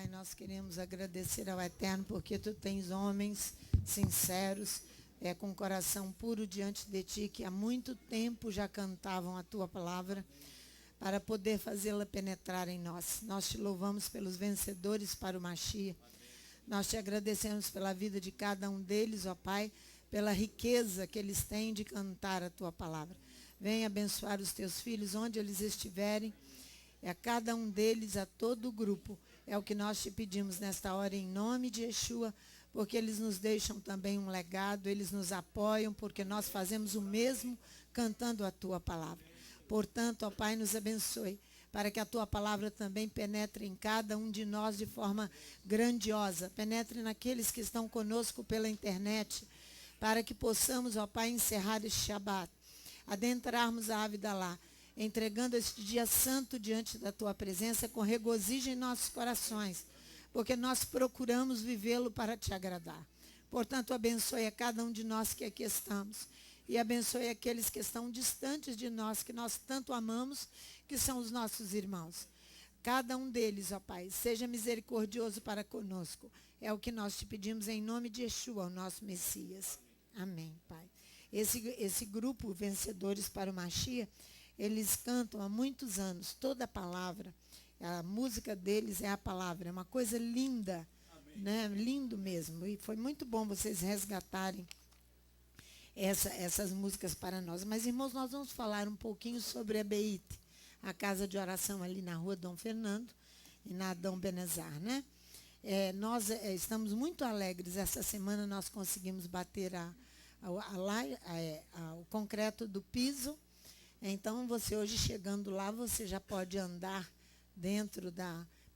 Pai, nós queremos agradecer ao Eterno, porque Tu tens homens sinceros, com coração puro diante de Ti, que há muito tempo já cantavam a Tua palavra, para poder fazê-la penetrar em nós. Nós Te louvamos pelos vencedores para o Mashiach. Nós Te agradecemos pela vida de cada um deles, ó Pai, pela riqueza que eles têm de cantar a Tua palavra. Venha abençoar os Teus filhos onde eles estiverem, a cada um deles, a todo o grupo. É o que nós Te pedimos nesta hora, em nome de Yeshua, porque eles nos deixam também um legado, eles nos apoiam, porque nós fazemos o mesmo cantando a Tua palavra. Portanto, ó Pai, nos abençoe, para que a Tua palavra também penetre em cada um de nós de forma grandiosa, penetre naqueles que estão conosco pela internet, para que possamos, ó Pai, encerrar este Shabat, adentrarmos a Avidalá, entregando este dia santo diante da Tua presença com regozijo em nossos corações, porque nós procuramos vivê-lo para Te agradar. Portanto, abençoe a cada um de nós que aqui estamos e abençoe aqueles que estão distantes de nós, que nós tanto amamos, que são os nossos irmãos. Cada um deles, ó Pai, seja misericordioso para conosco. É o que nós Te pedimos em nome de Yeshua, o nosso Messias. Amém, Pai. Esse grupo, Vencedores para o Mashiach, eles cantam há muitos anos toda a palavra. A música deles é a palavra. É uma coisa linda, né? Lindo mesmo. E foi muito bom vocês resgatarem essas músicas para nós. Mas, irmãos, nós vamos falar um pouquinho sobre a Beit, a casa de oração ali na rua Dom Fernando e na Adão Benezar, né? Nós estamos muito alegres. Essa semana nós conseguimos bater o concreto do piso. Então, você hoje chegando lá, você já pode andar dentro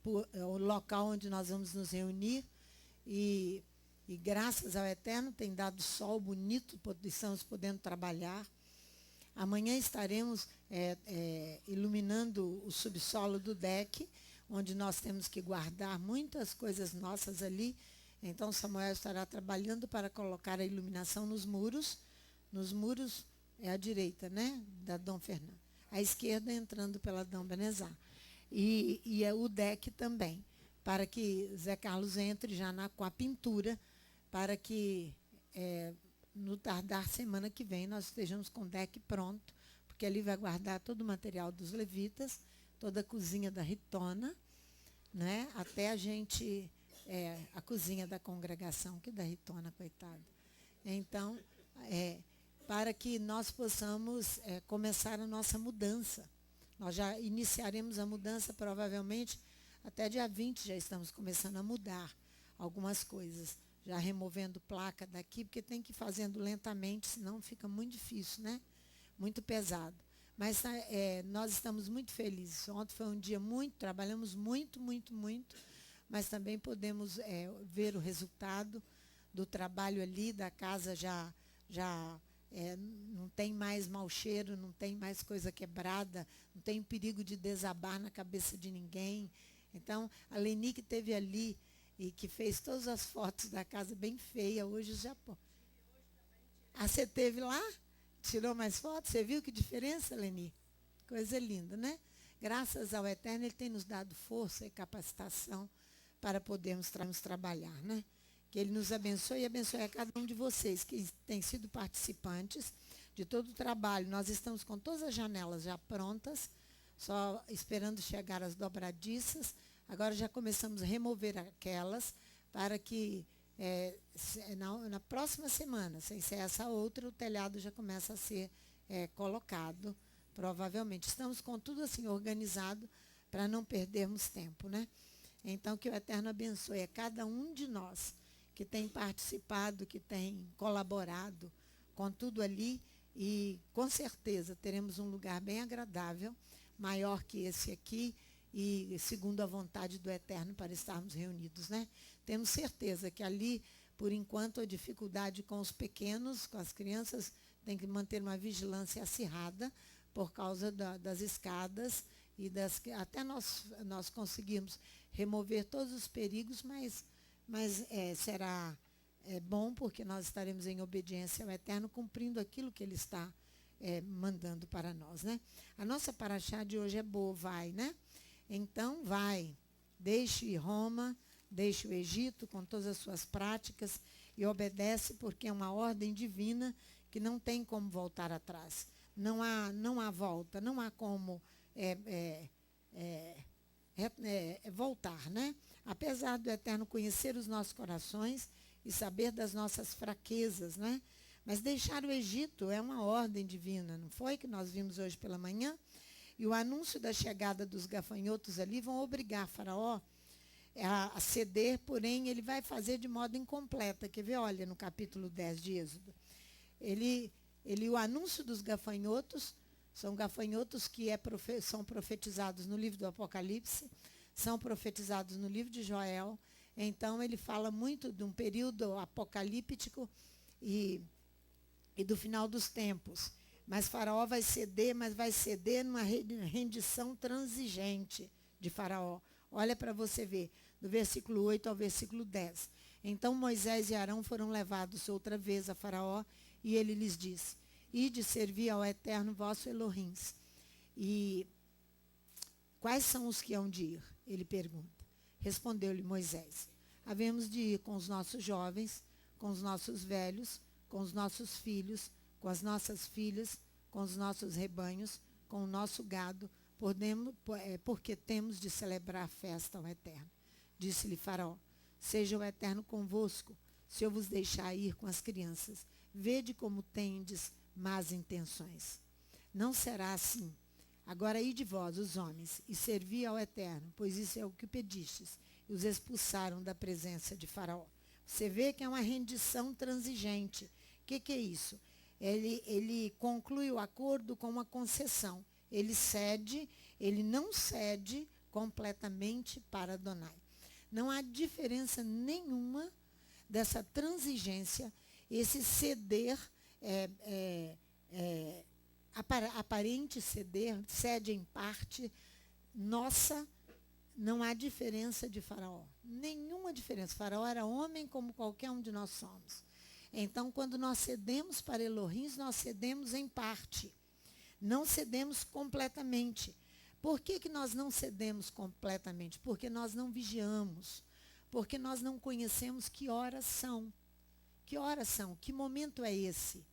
o local onde nós vamos nos reunir. E graças ao Eterno, tem dado sol bonito, estamos podendo trabalhar. Amanhã estaremos iluminando o subsolo do deck, onde nós temos que guardar muitas coisas nossas ali. Então, Samuel estará trabalhando para colocar a iluminação nos muros. Nos muros é à direita, né, da Dom Fernando. À esquerda, entrando pela Dom Benezar. E o deck também, para que Zé Carlos entre já com a pintura, para que no tardar semana que vem nós estejamos com o deck pronto, porque ali vai guardar todo o material dos levitas, toda a cozinha da Ritona, né, até a cozinha da congregação, que da Ritona, coitada. Então, para que nós possamos começar a nossa mudança. Nós já iniciaremos a mudança, provavelmente, até dia 20 já estamos começando a mudar algumas coisas, já removendo placa daqui, porque tem que ir fazendo lentamente, senão fica muito difícil, né? Muito pesado. Mas nós estamos muito felizes. Ontem foi um dia trabalhamos muito, muito, muito, mas também podemos ver o resultado do trabalho ali, da casa já não tem mais mau cheiro, não tem mais coisa quebrada, não tem perigo de desabar na cabeça de ninguém. Então, a Leni que esteve ali e que fez todas as fotos da casa bem feia, hoje já... você esteve lá? Tirou mais fotos? Você viu que diferença, Leni? Coisa linda, né? Graças ao Eterno, Ele tem nos dado força e capacitação para podermos trabalhar, né? Que Ele nos abençoe e abençoe a cada um de vocês que têm sido participantes de todo o trabalho. Nós estamos com todas as janelas já prontas, só esperando chegar as dobradiças. Agora já começamos a remover aquelas para que na próxima semana, sem ser essa outra, o telhado já começa a ser colocado, provavelmente. Estamos com tudo assim organizado para não perdermos tempo, né? Então, que o Eterno abençoe a cada um de nós que tem participado, que tem colaborado com tudo ali, e com certeza teremos um lugar bem agradável, maior que esse aqui, e segundo a vontade do Eterno para estarmos reunidos, né? Temos certeza que ali, por enquanto, a dificuldade com os pequenos, com as crianças, tem que manter uma vigilância acirrada por causa das escadas e até nós conseguimos remover todos os perigos, mas será bom, porque nós estaremos em obediência ao Eterno, cumprindo aquilo que Ele está mandando para nós, né? A nossa paraxá de hoje é boa, vai, né? Então, vai. deixe Roma, deixe o Egito com todas as suas práticas e obedece, porque é uma ordem divina que não tem como voltar atrás. Não há volta, não há como voltar, né? Apesar do Eterno conhecer os nossos corações e saber das nossas fraquezas, né? Mas deixar o Egito é uma ordem divina, não foi que nós vimos hoje pela manhã? E o anúncio da chegada dos gafanhotos ali vão obrigar Faraó a ceder, porém ele vai fazer de modo incompleta. Quer ver? Olha, no capítulo 10 de Êxodo. O anúncio dos gafanhotos, são gafanhotos que são profetizados no livro do Apocalipse, são profetizados no livro de Joel. Então ele fala muito de um período apocalíptico e do final dos tempos. Mas Faraó vai ceder, mas vai ceder numa rendição transigente de Faraó. Olha para você ver, do versículo 8 ao versículo 10. Então Moisés e Arão foram levados outra vez a Faraó, e ele lhes disse: ide servir ao Eterno vosso Elohim. E quais são os que hão de ir? Ele pergunta. Respondeu-lhe Moisés: havemos de ir com os nossos jovens, com os nossos velhos, com os nossos filhos, com as nossas filhas, com os nossos rebanhos, com o nosso gado, porque temos de celebrar a festa ao Eterno. Disse-lhe Faraó: seja o Eterno convosco, se eu vos deixar ir com as crianças. Vede como tendes más intenções. Não será assim. Agora ide vós, os homens, e servi ao Eterno, pois isso é o que pedistes. E os expulsaram da presença de Faraó. Você vê que é uma rendição transigente. O que é isso? Ele conclui o acordo com uma concessão. Ele não cede completamente para Adonai. Não há diferença nenhuma dessa transigência, esse ceder, aparente ceder, cede em parte. Nossa, não há diferença de Faraó. Nenhuma diferença. Faraó era homem como qualquer um de nós somos. Então, quando nós cedemos para Elohim, nós cedemos em parte. Não cedemos completamente. Por que nós não cedemos completamente? Porque nós não vigiamos. Porque nós não conhecemos que horas são. Que horas são? Que momento é esse?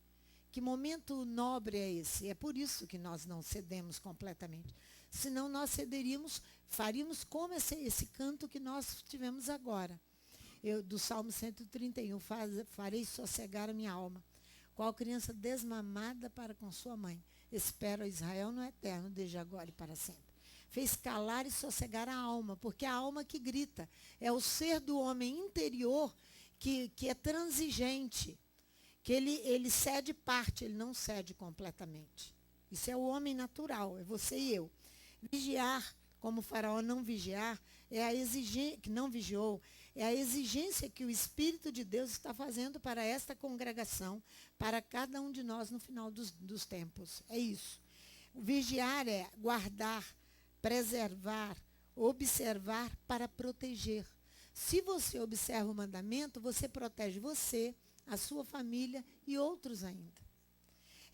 Que momento nobre é esse? É por isso que nós não cedemos completamente. Senão nós cederíamos, faríamos como esse canto que nós tivemos agora. Do Salmo 131, farei sossegar a minha alma. Qual criança desmamada para com sua mãe. Espero a Israel no Eterno, desde agora e para sempre. Fez calar e sossegar a alma, porque é a alma que grita. É o ser do homem interior que é transigente, que ele cede parte, ele não cede completamente. Isso é o homem natural, é você e eu. Vigiar, como o Faraó não vigiar, é a exigência, que não vigiou, é a exigência que o Espírito de Deus está fazendo para esta congregação, para cada um de nós no final dos tempos. É isso. O vigiar é guardar, preservar, observar para proteger. Se você observa o mandamento, você protege você, a sua família e outros ainda.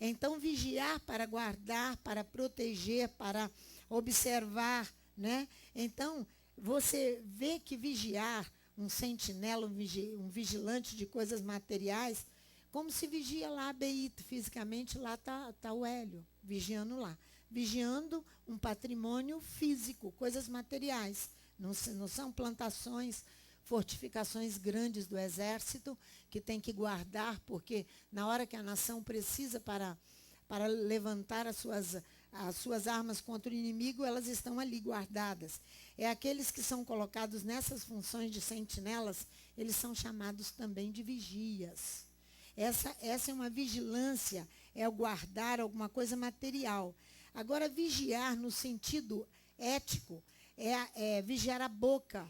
Então, vigiar para guardar, para proteger, para observar, né? Então, você vê que vigiar, um sentinela, um vigilante de coisas materiais, como se vigia lá a Beito, fisicamente lá está o Hélio, vigiando lá. Vigiando um patrimônio físico, coisas materiais. Não são plantações, fortificações grandes do exército que tem que guardar, porque na hora que a nação precisa para levantar as suas armas contra o inimigo, elas estão ali guardadas. É aqueles que são colocados nessas funções de sentinelas, eles são chamados também de vigias. Essa é uma vigilância, é o guardar alguma coisa material. Agora, vigiar no sentido ético é vigiar a boca.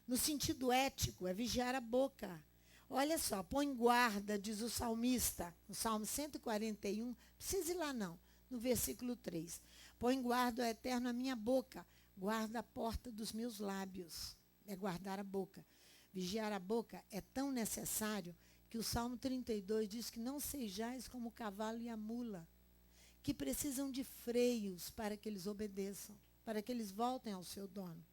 No sentido ético, é vigiar a boca. Olha só, põe guarda, diz o salmista, no Salmo 141, não precisa ir lá não, no versículo 3. Põe guarda, ó Eterno, a minha boca, guarda a porta dos meus lábios. É guardar a boca. Vigiar a boca é tão necessário que o Salmo 32 diz que não sejais como o cavalo e a mula, que precisam de freios para que eles obedeçam, para que eles voltem ao seu dono.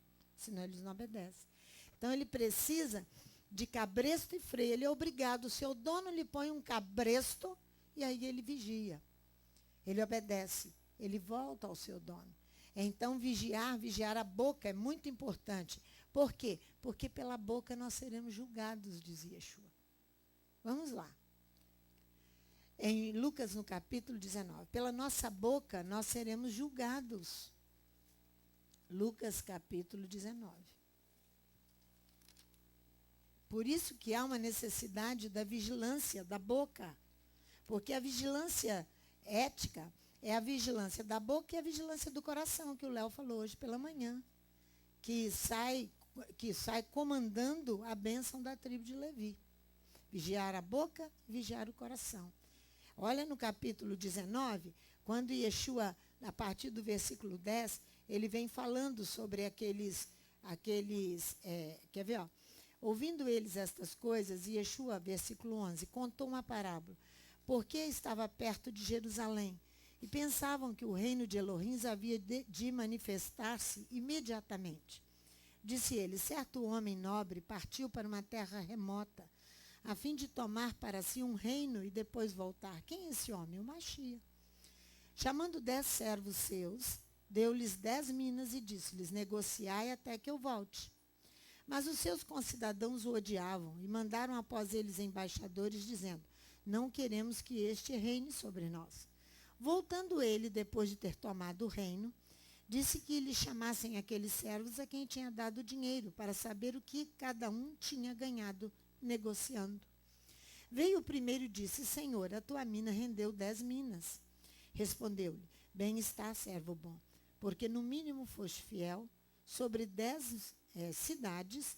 senão eles não obedecem. Então, ele precisa de cabresto e freio. Ele é obrigado. O seu dono lhe põe um cabresto e aí ele vigia. Ele obedece. Ele volta ao seu dono. Então, vigiar a boca é muito importante. Por quê? Porque pela boca nós seremos julgados, dizia Yeshua. Vamos lá. Em Lucas, no capítulo 19. Pela nossa boca nós seremos julgados. Lucas, capítulo 19. Por isso que há uma necessidade da vigilância da boca. Porque a vigilância ética é a vigilância da boca e a vigilância do coração, que o Léo falou hoje pela manhã. Que sai comandando a bênção da tribo de Levi. Vigiar a boca, vigiar o coração. Olha no capítulo 19, quando Yeshua, a partir do versículo 10, ele vem falando sobre quer ver, ó? Ouvindo eles estas coisas, Yeshua, versículo 11, contou uma parábola. Porque estava perto de Jerusalém e pensavam que o reino de Elohim havia de manifestar-se imediatamente. Disse ele, certo homem nobre partiu para uma terra remota, a fim de tomar para si um reino e depois voltar. Quem é esse homem? O Machia. Chamando 10 servos seus, deu-lhes 10 minas e disse-lhes, negociai até que eu volte. Mas os seus concidadãos o odiavam e mandaram após eles embaixadores, dizendo, não queremos que este reine sobre nós. Voltando ele, depois de ter tomado o reino, disse que lhe chamassem aqueles servos a quem tinha dado dinheiro, para saber o que cada um tinha ganhado negociando. Veio o primeiro e disse, Senhor, a tua mina rendeu 10 minas. Respondeu-lhe, bem está, servo bom, porque no mínimo foste fiel, sobre 10 cidades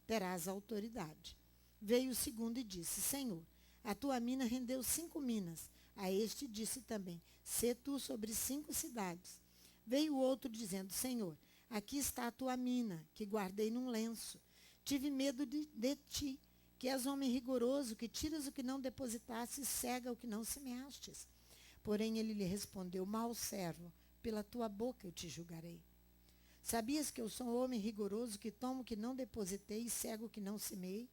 terás autoridade. Veio o segundo e disse, Senhor, a tua mina rendeu 5 minas. A este disse também, sê tu sobre 5 cidades. Veio o outro dizendo, Senhor, aqui está a tua mina, que guardei num lenço. Tive medo de ti, que és homem rigoroso, que tiras o que não depositaste e cega o que não semeastes. Porém ele lhe respondeu, mau servo, pela tua boca eu te julgarei. Sabias que eu sou um homem rigoroso, que tomo o que não depositei e cego o que não semeei?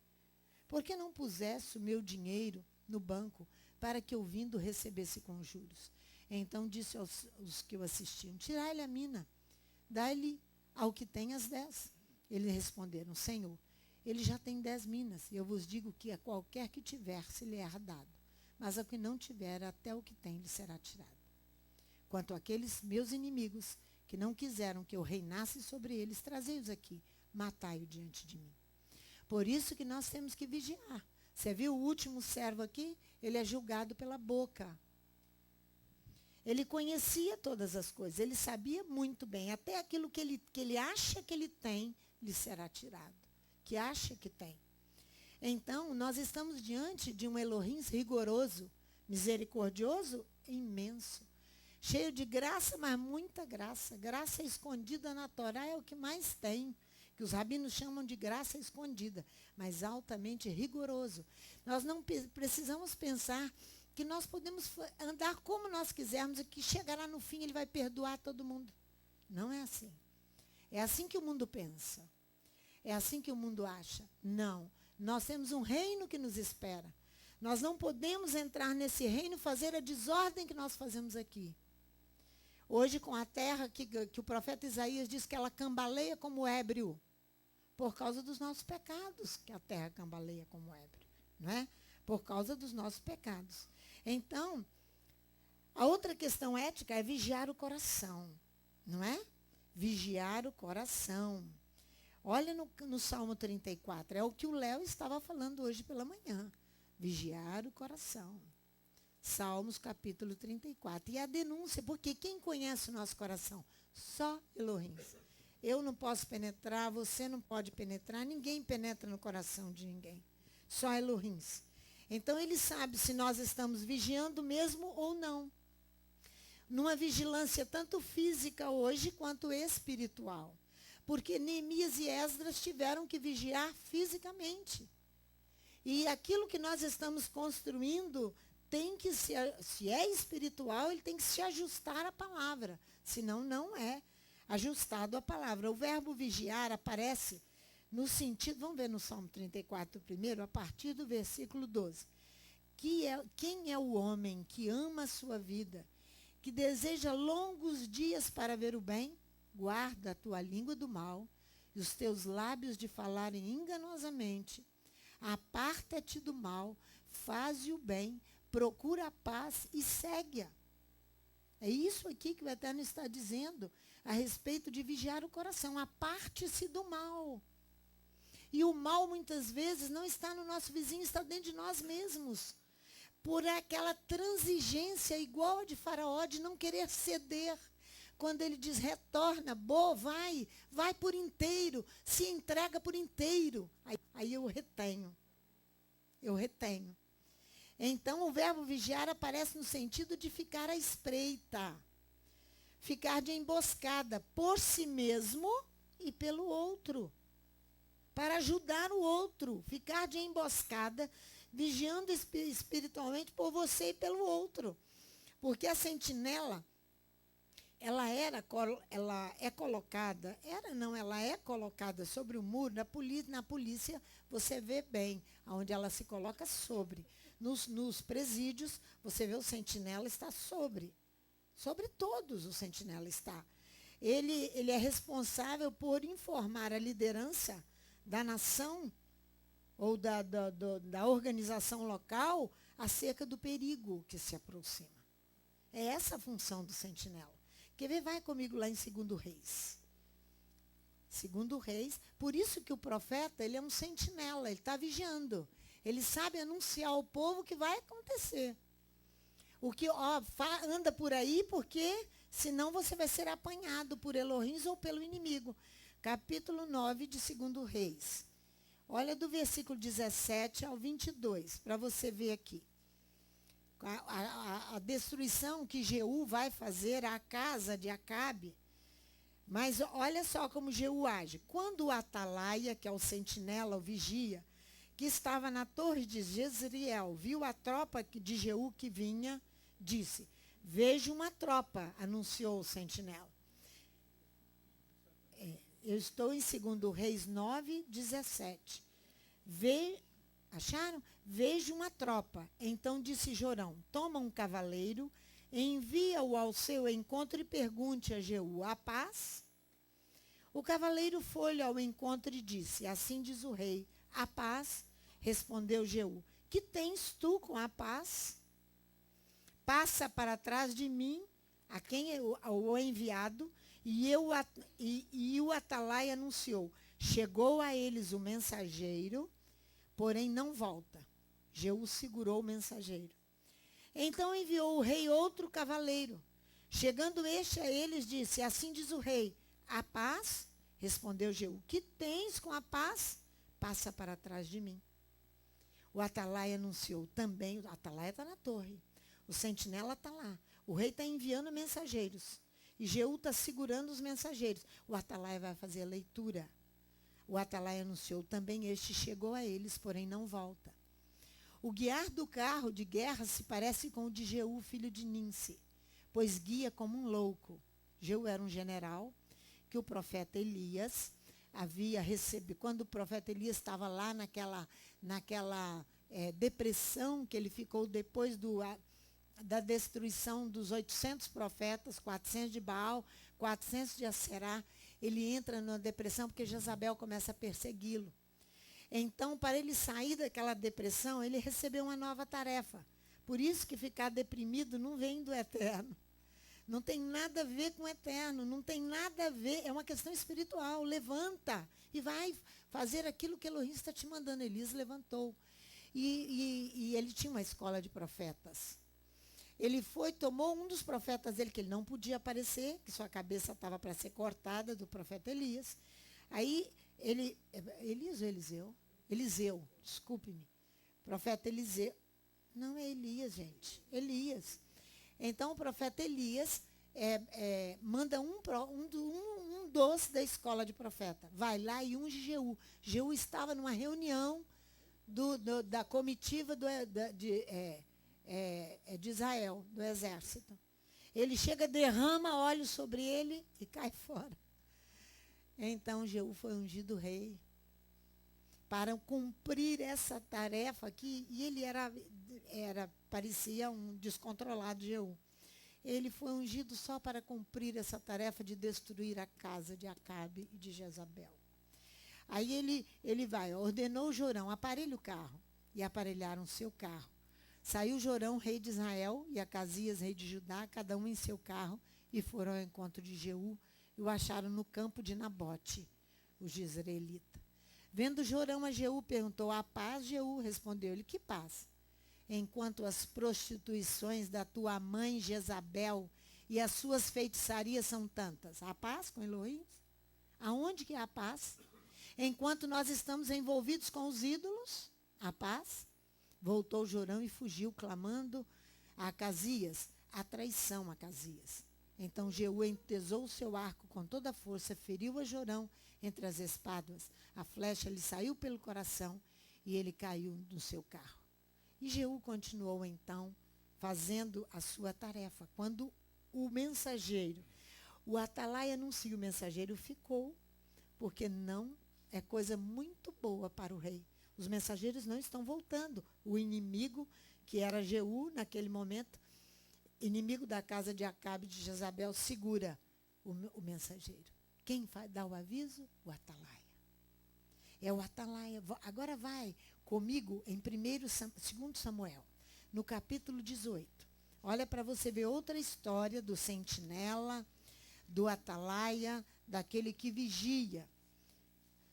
Por que não pusesse o meu dinheiro no banco, para que eu vindo recebesse com juros? Então disse aos que o assistiam, tirai-lhe a mina, dai-lhe ao que tem as 10. Eles responderam, Senhor, ele já tem 10 minas, e eu vos digo que a qualquer que tiver se lhe é dado, mas ao que não tiver, até o que tem lhe será tirado. Quanto àqueles meus inimigos, que não quiseram que eu reinasse sobre eles, trazei-os aqui, matai-o diante de mim. Por isso que nós temos que vigiar. Você viu o último servo aqui? Ele é julgado pela boca. Ele conhecia todas as coisas, ele sabia muito bem, até aquilo que ele acha que ele tem, lhe será tirado, que acha que tem. Então, nós estamos diante de um Elohim rigoroso, misericordioso e imenso, cheio de graça, mas muita graça. Graça escondida na Torá é o que mais tem, que os rabinos chamam de graça escondida, mas altamente rigoroso. Nós não precisamos pensar que nós podemos andar como nós quisermos e que chegará no fim ele vai perdoar todo mundo. Não é assim. É assim que o mundo pensa. É assim que o mundo acha. Não. Nós temos um reino que nos espera. Nós não podemos entrar nesse reino e fazer a desordem que nós fazemos aqui. Hoje, com a terra, que o profeta Isaías diz que ela cambaleia como ébrio, por causa dos nossos pecados, que a terra cambaleia como ébrio, não é? Por causa dos nossos pecados. Então, a outra questão ética é vigiar o coração, não é? Vigiar o coração. Olha no Salmo 34, é o que o Léo estava falando hoje pela manhã. Vigiar o coração. Salmos capítulo 34. E a denúncia, porque quem conhece o nosso coração? Só Elohim. Eu não posso penetrar, você não pode penetrar, ninguém penetra no coração de ninguém. Só Elohim. Então, ele sabe se nós estamos vigiando mesmo ou não. Numa vigilância tanto física hoje quanto espiritual. Porque Neemias e Esdras tiveram que vigiar fisicamente. E aquilo que nós estamos construindo tem que se é espiritual, ele tem que se ajustar à palavra. Senão, não é. ajustado à palavra. O verbo vigiar aparece no sentido, vamos ver no Salmo 34 primeiro, a partir do versículo 12. Quem é o homem que ama a sua vida, que deseja longos dias para ver o bem? Guarda a tua língua do mal e os teus lábios de falarem enganosamente. Aparta-te do mal, faze o bem, procura a paz e segue-a. É isso aqui que o Eterno está dizendo a respeito de vigiar o coração. Aparte-se do mal. E o mal, muitas vezes, não está no nosso vizinho, está dentro de nós mesmos. Por aquela transigência igual a de Faraó, de não querer ceder. Quando ele diz, retorna, vai por inteiro, se entrega por inteiro. Aí eu retenho. Então, o verbo vigiar aparece no sentido de ficar à espreita. Ficar de emboscada por si mesmo e pelo outro. Para ajudar o outro. Ficar de emboscada, vigiando espiritualmente por você e pelo outro. Porque a sentinela, ela é colocada sobre o muro. Na polícia, você vê bem onde ela se coloca sobre. Nos presídios, você vê o sentinela está sobre todos o sentinela está. Ele é responsável por informar a liderança da nação ou da organização local acerca do perigo que se aproxima. É essa a função do sentinela. Quer ver? Vai comigo lá em 2 Reis. 2 Reis, por isso que o profeta, ele é um sentinela, ele está vigiando. Ele sabe anunciar ao povo o que vai acontecer. O que anda por aí, porque senão você vai ser apanhado por Elohim ou pelo inimigo. Capítulo 9 de 2 Reis. Olha do versículo 17 ao 22, para você ver aqui. A destruição que Jeú vai fazer à casa de Acabe. Mas olha só como Jeú age. Quando o atalaia, que é o sentinela, o vigia, que estava na torre de Jezreel, viu a tropa de Jeú que vinha, disse, vejo uma tropa, anunciou o sentinela. Eu estou em 2 Reis 9, 17. Acharam? Vejo uma tropa. Então disse Jorão, toma um cavaleiro, envia-o ao seu encontro e pergunte a Jeú, a paz? O cavaleiro foi-lhe ao encontro e disse, assim diz o rei, a paz? Respondeu Jeú, que tens tu com a paz? Passa para trás de mim, a quem o enviado, e o atalaia anunciou, chegou a eles o mensageiro, porém não volta. Jeú segurou o mensageiro. Então enviou o rei outro cavaleiro. Chegando este a eles, disse, assim diz o rei, a paz? Respondeu Jeú, que tens com a paz? Passa para trás de mim. O atalaia anunciou também, o atalaia está na torre, o sentinela está lá, o rei está enviando mensageiros, e Jeú está segurando os mensageiros. O atalaia vai fazer a leitura. O atalaia anunciou também, este chegou a eles, porém não volta. O guiar do carro de guerra se parece com o de Jeú, filho de Ninsi, pois guia como um louco. Jeú era um general que o profeta Elias havia recebido. Quando o profeta Elias estava lá naquela depressão que ele ficou depois da destruição dos 800 profetas, 400 de Baal, 400 de Aserá, ele entra numa depressão porque Jezabel começa a persegui-lo. Então, para ele sair daquela depressão, ele recebeu uma nova tarefa. Por isso que ficar deprimido não vem do Eterno. Não tem nada a ver com o Eterno, não tem nada a ver, é uma questão espiritual. Levanta e vai fazer aquilo que Elohim está te mandando. Elias levantou. E ele tinha uma escola de profetas. Ele tomou um dos profetas dele, que ele não podia aparecer, que sua cabeça estava para ser cortada, do profeta Elias. Aí, Eliseu, desculpe-me. Profeta Eliseu. Não é Elias, gente. Elias. Então, o profeta Elias manda um dos da escola de profeta. Vai lá e unge Jeú. Jeú estava numa reunião da comitiva de Israel, do exército. Ele chega, derrama óleo sobre ele e cai fora. Então Jeú foi ungido rei para cumprir essa tarefa aqui. E ele parecia um descontrolado Jeú. Ele foi ungido só para cumprir essa tarefa de destruir a casa de Acabe e de Jezabel. Aí ele ordenou Jorão, aparelhe o carro. E aparelharam seu carro. Saiu Jorão, rei de Israel, e Acasias, rei de Judá, cada um em seu carro, e foram ao encontro de Jeú, e o acharam no campo de Nabote, o jezreelita. Vendo Jorão a Jeú, perguntou: a paz, Jeú? Respondeu-lhe: que paz? Enquanto as prostituições da tua mãe Jezabel e as suas feitiçarias são tantas. A paz com Elohim? Aonde que é a paz? Enquanto nós estamos envolvidos com os ídolos, a paz? Voltou Jorão e fugiu, clamando a Acasias, a traição a Acasias. Então Jeú entesou o seu arco com toda a força, feriu a Jorão entre as espadas. A flecha lhe saiu pelo coração e ele caiu no seu carro. E Jeú continuou então fazendo a sua tarefa. Quando o mensageiro, o atalaia anuncia, o mensageiro ficou, porque não é coisa muito boa para o rei. Os mensageiros não estão voltando. O inimigo, que era Jeú naquele momento, inimigo da casa de Acabe e de Jezabel, segura o mensageiro. Quem dá o aviso? O atalaia. É o atalaia. Agora vai comigo em 2 Samuel, no capítulo 18. Olha para você ver outra história do sentinela, do atalaia, daquele que vigia.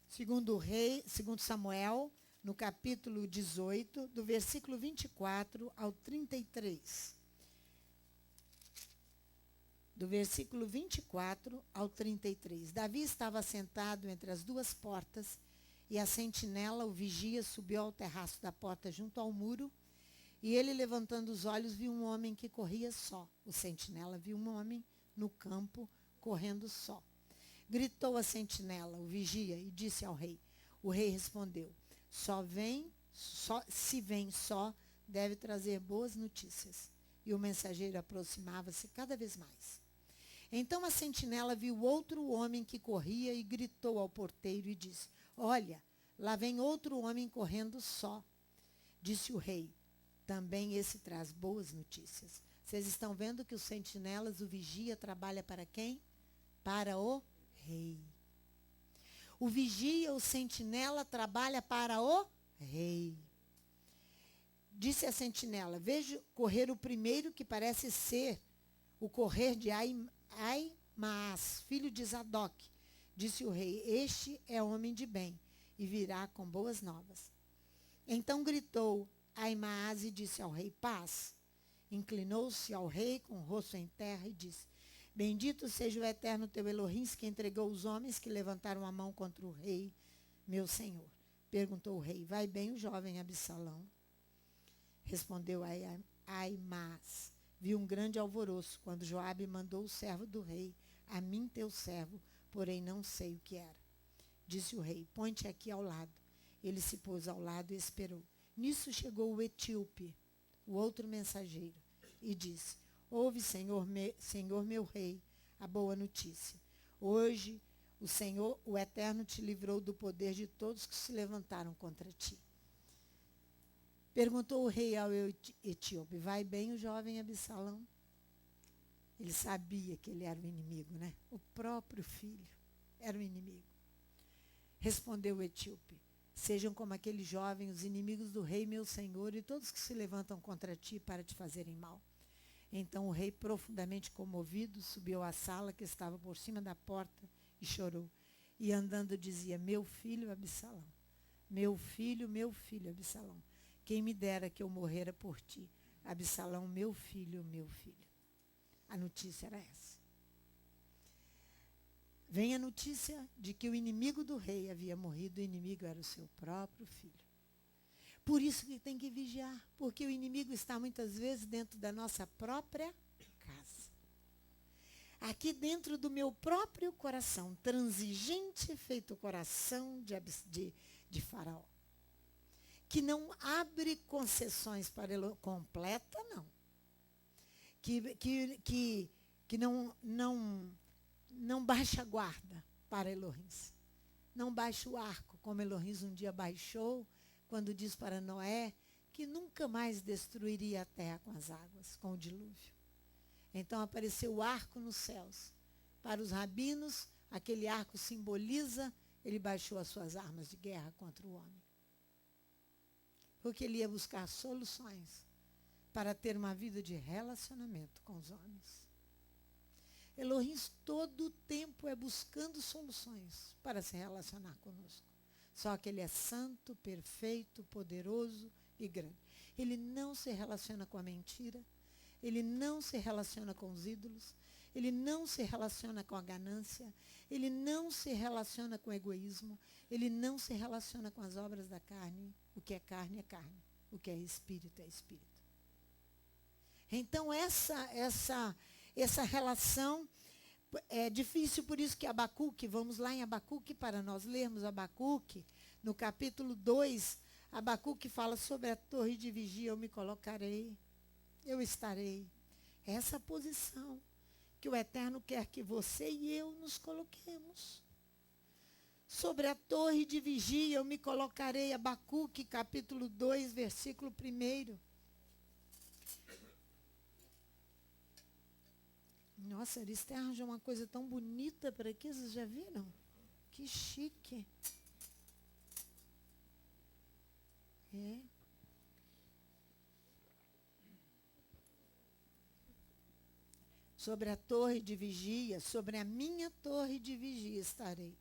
Segundo Samuel, no capítulo 18, do versículo 24 ao 33. Do versículo 24 ao 33. Davi estava sentado entre as duas portas, e a sentinela, o vigia, subiu ao terraço da porta junto ao muro, e ele, levantando os olhos, viu um homem que corria só. O sentinela viu um homem no campo, correndo só. Gritou a sentinela, o vigia, e disse ao rei. O rei respondeu: se vem só, deve trazer boas notícias. E o mensageiro aproximava-se cada vez mais. Então a sentinela viu outro homem que corria e gritou ao porteiro e disse: olha, lá vem outro homem correndo só. Disse o rei: também esse traz boas notícias. Vocês estão vendo que os sentinelas, o vigia, trabalha para quem? Para o rei. O vigia, o sentinela, trabalha para o rei. Disse a sentinela: vejo correr o primeiro, que parece ser o correr de Aimaas, filho de Zadok. Disse o rei: este é homem de bem, e virá com boas novas. Então gritou Aimaas e disse ao rei: paz. Inclinou-se ao rei com o rosto em terra e disse: bendito seja o eterno teu Elohim, que entregou os homens que levantaram a mão contra o rei, meu senhor. Perguntou o rei: vai bem o jovem Absalão? Respondeu Aimaas: vi um grande alvoroço, quando Joabe mandou o servo do rei, a mim teu servo, porém não sei o que era. Disse o rei: põe-te aqui ao lado. Ele se pôs ao lado e esperou. Nisso chegou o etíope, o outro mensageiro, e disse: ouve, Senhor meu rei, a boa notícia. Hoje o Senhor, o Eterno, te livrou do poder de todos que se levantaram contra ti. Perguntou o rei ao etíope: vai bem o jovem Absalão? Ele sabia que ele era o inimigo, né? O próprio filho era o inimigo. Respondeu o etíope: sejam como aquele jovem os inimigos do rei, meu senhor, e todos que se levantam contra ti para te fazerem mal. Então o rei, profundamente comovido, subiu à sala que estava por cima da porta e chorou. E andando dizia: meu filho Absalão, meu filho, Absalão, quem me dera que eu morrera por ti. Absalão, meu filho, meu filho. A notícia era essa. Vem a notícia de que o inimigo do rei havia morrido, o inimigo era o seu próprio filho. Por isso que tem que vigiar, porque o inimigo está muitas vezes dentro da nossa própria casa. Aqui dentro do meu próprio coração, transigente feito o coração de Faraó, que não abre concessões para ele, completa não, que não baixa a guarda para Elohim. Não baixa o arco, como Elohim um dia baixou, quando diz para Noé que nunca mais destruiria a terra com as águas, com o dilúvio. Então apareceu o arco nos céus. Para os rabinos, aquele arco simboliza, ele baixou as suas armas de guerra contra o homem. Porque ele ia buscar soluções para ter uma vida de relacionamento com os homens. Elohim todo o tempo é buscando soluções para se relacionar conosco. Só que ele é santo, perfeito, poderoso e grande. Ele não se relaciona com a mentira, ele não se relaciona com os ídolos, ele não se relaciona com a ganância, ele não se relaciona com o egoísmo, ele não se relaciona com as obras da carne. O que é carne, o que é espírito. Então, essa relação é difícil, por isso que Abacuque, vamos lá em Abacuque para nós lermos Abacuque, no capítulo 2, Abacuque fala sobre a torre de vigia, eu me colocarei, eu estarei. É essa posição que o Eterno quer que você e eu nos coloquemos. Sobre a torre de vigia eu me colocarei, Abacuque, capítulo 2, versículo 1. Nossa, eles arranjam uma coisa tão bonita para aqui, vocês já viram? Que chique. É. Sobre a torre de vigia, sobre a minha torre de vigia estarei.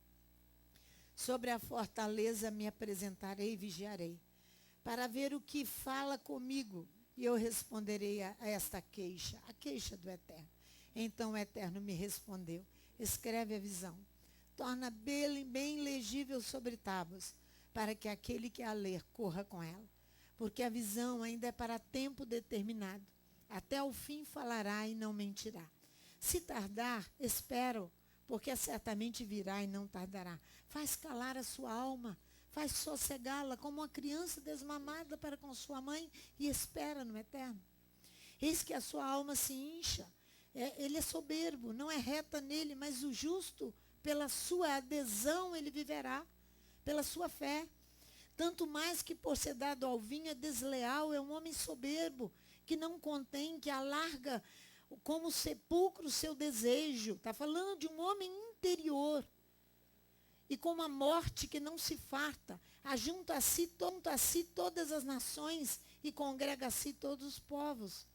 Sobre a fortaleza me apresentarei e vigiarei, para ver o que fala comigo, e eu responderei a esta queixa, a queixa do Eterno. Então o Eterno me respondeu, escreve a visão, torna bem legível sobre tábuas, para que aquele que a ler corra com ela. Porque a visão ainda é para tempo determinado, até o fim falará e não mentirá. Se tardar, espero, porque certamente virá e não tardará. Faz calar a sua alma, faz sossegá-la como uma criança desmamada para com sua mãe e espera no Eterno. Eis que a sua alma se incha. Ele é soberbo, não é reta nele, mas o justo, pela sua adesão, ele viverá, pela sua fé. Tanto mais que por ser dado ao vinho é desleal, é um homem soberbo, que não contém, que alarga como sepulcro o seu desejo. Está falando de um homem interior. E como a morte que não se farta, ajunta a si todas as nações e congrega a si todos os povos.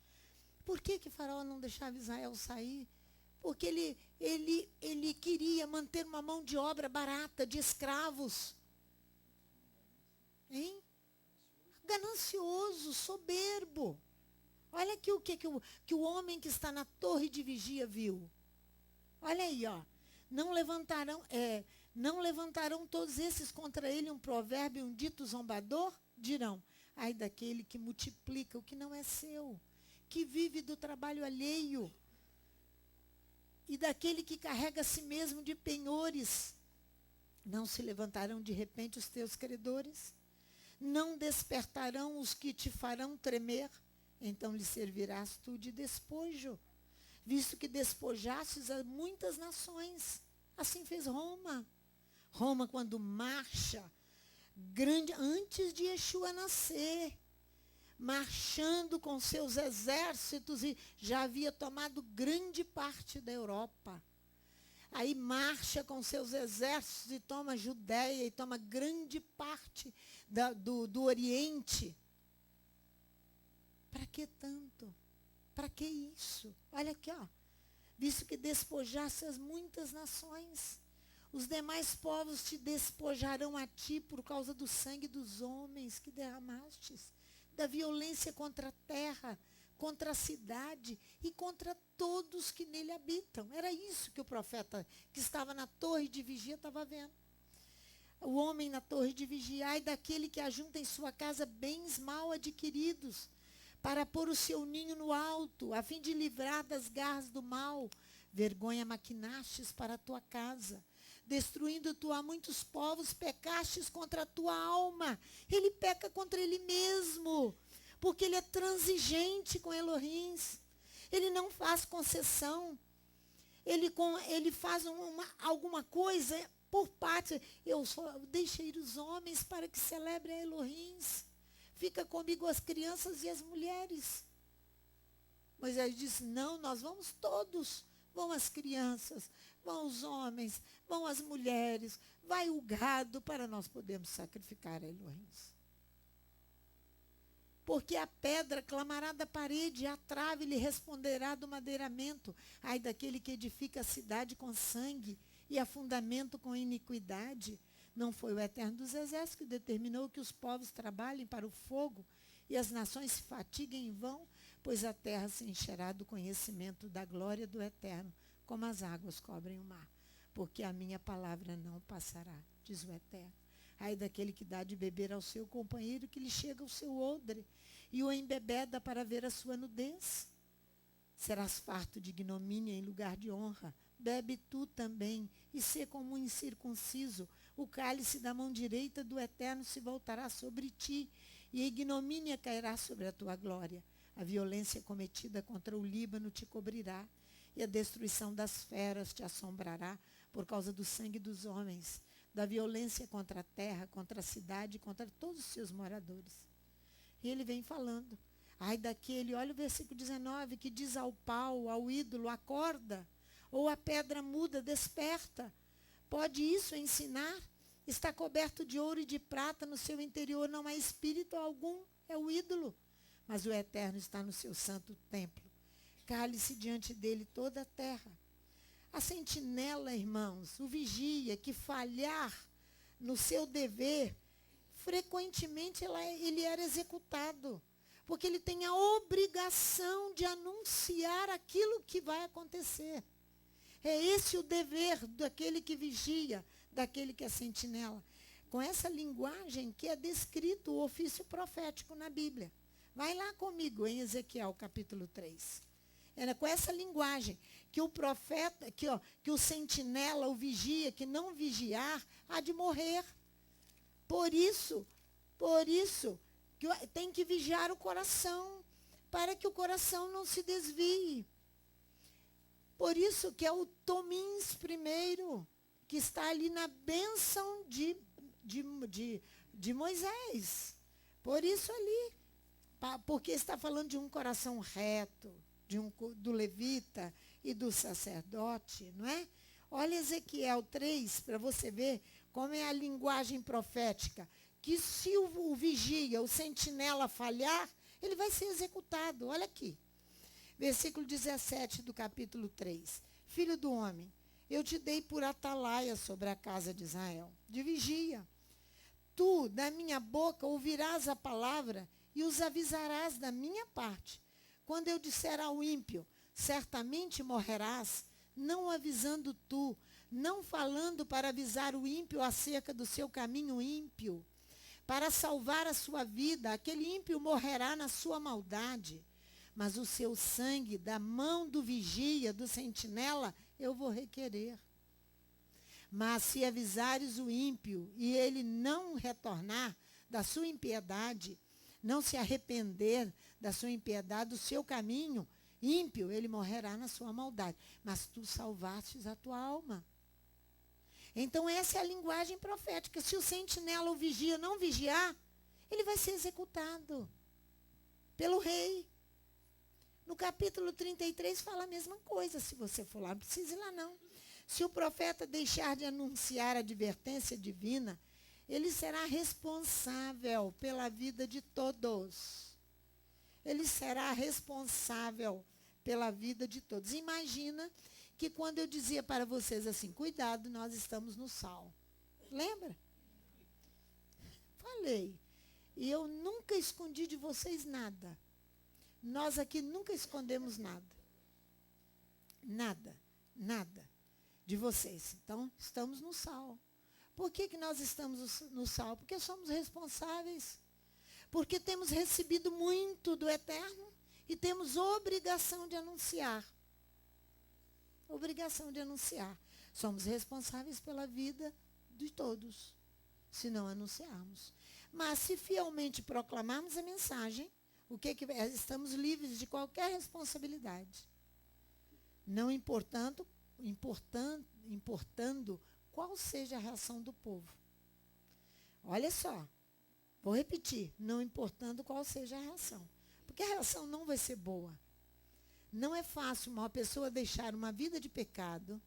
Por que Faraó não deixava Israel sair? Porque ele queria manter uma mão de obra barata, de escravos. Hein? Ganancioso, soberbo. Olha aqui o que o homem que está na torre de vigia viu. Olha aí, ó. Não levantarão todos esses contra ele um provérbio, um dito zombador? Dirão, ai daquele que multiplica o que não é seu, que vive do trabalho alheio, e daquele que carrega a si mesmo de penhores. Não se levantarão de repente os teus credores? Não despertarão os que te farão tremer? Então lhe servirás tu de despojo, visto que despojastes a muitas nações. Assim fez Roma. Roma, quando marcha, grande, antes de Yeshua nascer, marchando com seus exércitos, e já havia tomado grande parte da Europa. Aí marcha com seus exércitos e toma a Judéia e toma grande parte do Oriente. Para que tanto? Para que isso? Olha aqui, ó. Visto que despojasse as muitas nações, os demais povos te despojarão a ti por causa do sangue dos homens que derramastes, da violência contra a terra, contra a cidade e contra todos que nele habitam. Era isso que o profeta que estava na torre de vigia estava vendo. O homem na torre de vigia, ai daquele que ajunta em sua casa bens mal adquiridos, para pôr o seu ninho no alto, a fim de livrar das garras do mal. Vergonha maquinastes para a tua casa, destruindo tu a muitos povos, pecastes contra a tua alma. Ele peca contra ele mesmo, porque ele é transigente com Elohim. Ele não faz concessão. Ele faz alguma coisa por parte. Eu só deixei os homens para que celebrem a Elohim. Fica comigo as crianças e as mulheres. Moisés disse, não, nós vamos todos. Vão as crianças, vão os homens, vão as mulheres, vai o gado para nós podermos sacrificar a Elohim. Porque a pedra clamará da parede, a trave lhe responderá do madeiramento. Ai daquele que edifica a cidade com sangue e a fundamento com iniquidade. Não foi o Eterno dos Exércitos que determinou que os povos trabalhem para o fogo e as nações se fatiguem em vão? Pois a terra se encherá do conhecimento da glória do Eterno, como as águas cobrem o mar. Porque a minha palavra não passará, diz o Eterno. Ai daquele que dá de beber ao seu companheiro, que lhe chega o seu odre, e o embebeda para ver a sua nudez. Serás farto de ignomínia em lugar de honra. Bebe tu também, e sê como um incircunciso. O cálice da mão direita do Eterno se voltará sobre ti, e a ignomínia cairá sobre a tua glória. A violência cometida contra o Líbano te cobrirá, e a destruição das feras te assombrará, por causa do sangue dos homens, da violência contra a terra, contra a cidade, contra todos os seus moradores. E ele vem falando. Ai daquele, olha o versículo 19, que diz ao pau, ao ídolo, acorda, ou a pedra muda, desperta. Pode isso ensinar? Está coberto de ouro e de prata, no seu interior não há espírito algum, é o ídolo. Mas o Eterno está no seu santo templo. Cale-se diante dele toda a terra. A sentinela, irmãos, o vigia, que falhar no seu dever, frequentemente ele era executado. Porque ele tem a obrigação de anunciar aquilo que vai acontecer. É esse o dever daquele que vigia, daquele que é sentinela. Com essa linguagem que é descrito o ofício profético na Bíblia. Vai lá comigo em Ezequiel capítulo 3. É com essa linguagem que o profeta, que o sentinela, o vigia, que não vigiar, há de morrer. Por isso, que tem que vigiar o coração, para que o coração não se desvie. Por isso que é o Tomins primeiro, que está ali na bênção de Moisés. Por isso ali. Porque está falando de um coração reto, do levita e do sacerdote, não é? Olha Ezequiel 3, para você ver como é a linguagem profética. Que se o vigia, o sentinela falhar, ele vai ser executado. Olha aqui. Versículo 17 do capítulo 3. Filho do homem, eu te dei por atalaia sobre a casa de Israel, de vigia. Tu, da minha boca, ouvirás a palavra e os avisarás da minha parte. Quando eu disser ao ímpio, certamente morrerás, não avisando tu, não falando para avisar o ímpio acerca do seu caminho ímpio, para salvar a sua vida, aquele ímpio morrerá na sua maldade, mas o seu sangue da mão do vigia, do sentinela, eu vou requerer. Mas se avisares o ímpio e ele não retornar da sua impiedade, não se arrepender da sua impiedade, do seu caminho ímpio, ele morrerá na sua maldade. Mas tu salvastes a tua alma. Então essa é a linguagem profética. Se o sentinela ou vigia não vigiar, ele vai ser executado pelo rei. No capítulo 33 fala a mesma coisa. Se você for lá, não precisa ir lá não. Se o profeta deixar de anunciar a advertência divina, ele será responsável pela vida de todos. Ele será responsável pela vida de todos. Imagina que quando eu dizia para vocês assim, cuidado, nós estamos no sal. Lembra? Falei. E eu nunca escondi de vocês nada. Nós aqui nunca escondemos nada. Nada de vocês. Então, estamos no sal. Por que nós estamos no sal? Porque somos responsáveis. Porque temos recebido muito do Eterno e temos obrigação de anunciar. Obrigação de anunciar. Somos responsáveis pela vida de todos, se não anunciarmos. Mas se fielmente proclamarmos a mensagem, Estamos livres de qualquer responsabilidade. Não importando qual seja a reação do povo. Olha só, vou repetir, não importando qual seja a reação. Porque a reação não vai ser boa. Não é fácil uma pessoa deixar uma vida de pecado,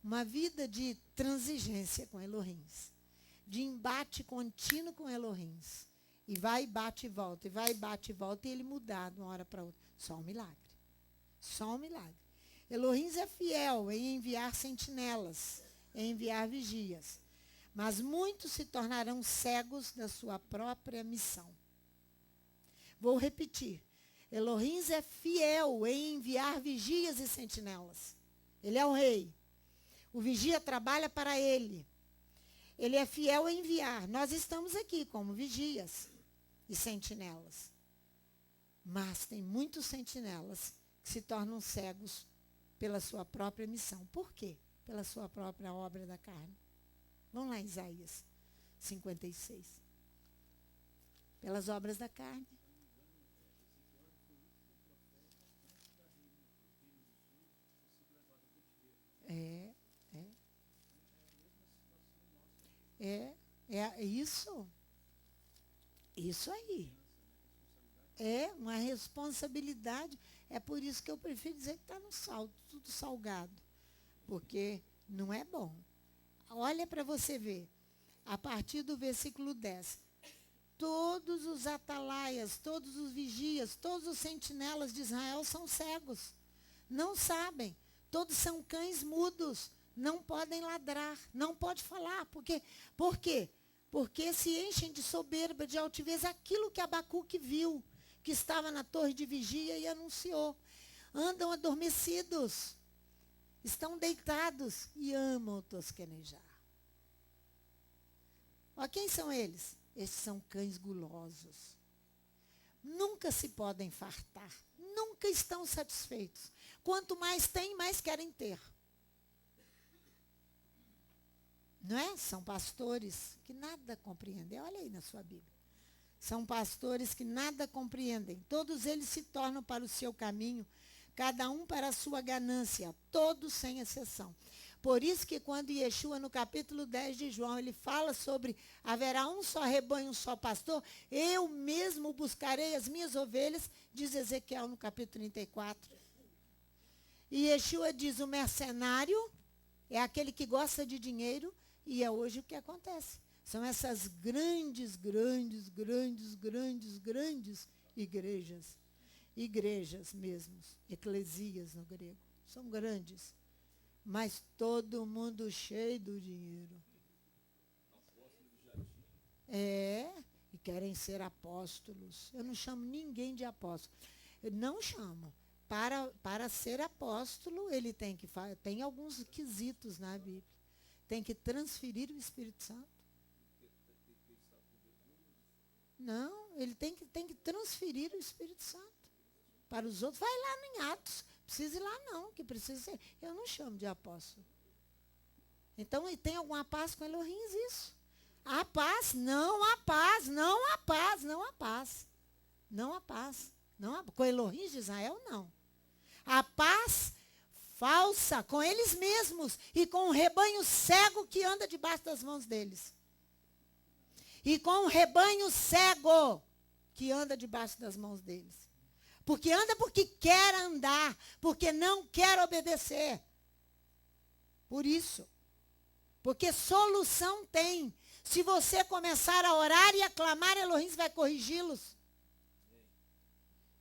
uma vida de transigência com Elohim, de embate contínuo com Elohim. E vai, bate e volta, e vai, bate e volta, e ele mudar de uma hora para outra. Só um milagre. Só um milagre. Elohim é fiel em enviar sentinelas, em enviar vigias. Mas muitos se tornarão cegos da sua própria missão. Vou repetir. Elohim é fiel em enviar vigias e sentinelas. Ele é o rei. O vigia trabalha para ele. Ele é fiel em enviar. Nós estamos aqui como vigias e sentinelas. Mas tem muitos sentinelas que se tornam cegos pela sua própria missão. Por quê? Pela sua própria obra da carne. Vamos lá, Isaías 56. Pelas obras da carne. É isso. Isso aí. É uma responsabilidade. É por isso que eu prefiro dizer que está no sal, tudo salgado. Porque não é bom. Olha para você ver. A partir do versículo 10. Todos os atalaias, todos os vigias, todos os sentinelas de Israel são cegos. Não sabem. Todos são cães mudos. Não podem ladrar. Não pode falar. Por quê? Porque se enchem de soberba, de altivez, aquilo que Abacuque viu, que estava na torre de vigia e anunciou. Andam adormecidos, estão deitados e amam tosquenejar. Ó, quem são eles? Estes são cães gulosos. Nunca se podem fartar, nunca estão satisfeitos. Quanto mais têm, mais querem ter. Não é? São pastores que nada compreendem. Olha aí na sua Bíblia. São pastores que nada compreendem. Todos eles se tornam para o seu caminho, cada um para a sua ganância, todos sem exceção. Por isso que quando Yeshua, no capítulo 10 de João, ele fala sobre haverá um só rebanho, um só pastor, eu mesmo buscarei as minhas ovelhas, diz Ezequiel no capítulo 34. E Yeshua diz, o mercenário é aquele que gosta de dinheiro, e é hoje o que acontece. São essas grandes igrejas. Igrejas mesmo, eclesias no grego. São grandes. Mas todo mundo cheio do dinheiro. E querem ser apóstolos. Eu não chamo ninguém de apóstolo. Eu não chamo. Para ser apóstolo, ele tem alguns quesitos na Bíblia. Tem que transferir o Espírito Santo. Não, ele tem que transferir o Espírito Santo. Para os outros, vai lá em Atos. Precisa ir lá não, que precisa ser. Eu não chamo de apóstolo. Então, e tem alguma paz com Elohim isso? A paz, não a paz, não a paz, não a paz. Não a paz. Não a, com Elohim de Israel, não. A paz falsa com eles mesmos e com o rebanho cego que anda debaixo das mãos deles. E com o rebanho cego que anda debaixo das mãos deles. Porque anda porque quer andar, porque não quer obedecer. Por isso. Porque solução tem. Se você começar a orar e a clamar, Elohim vai corrigi-los.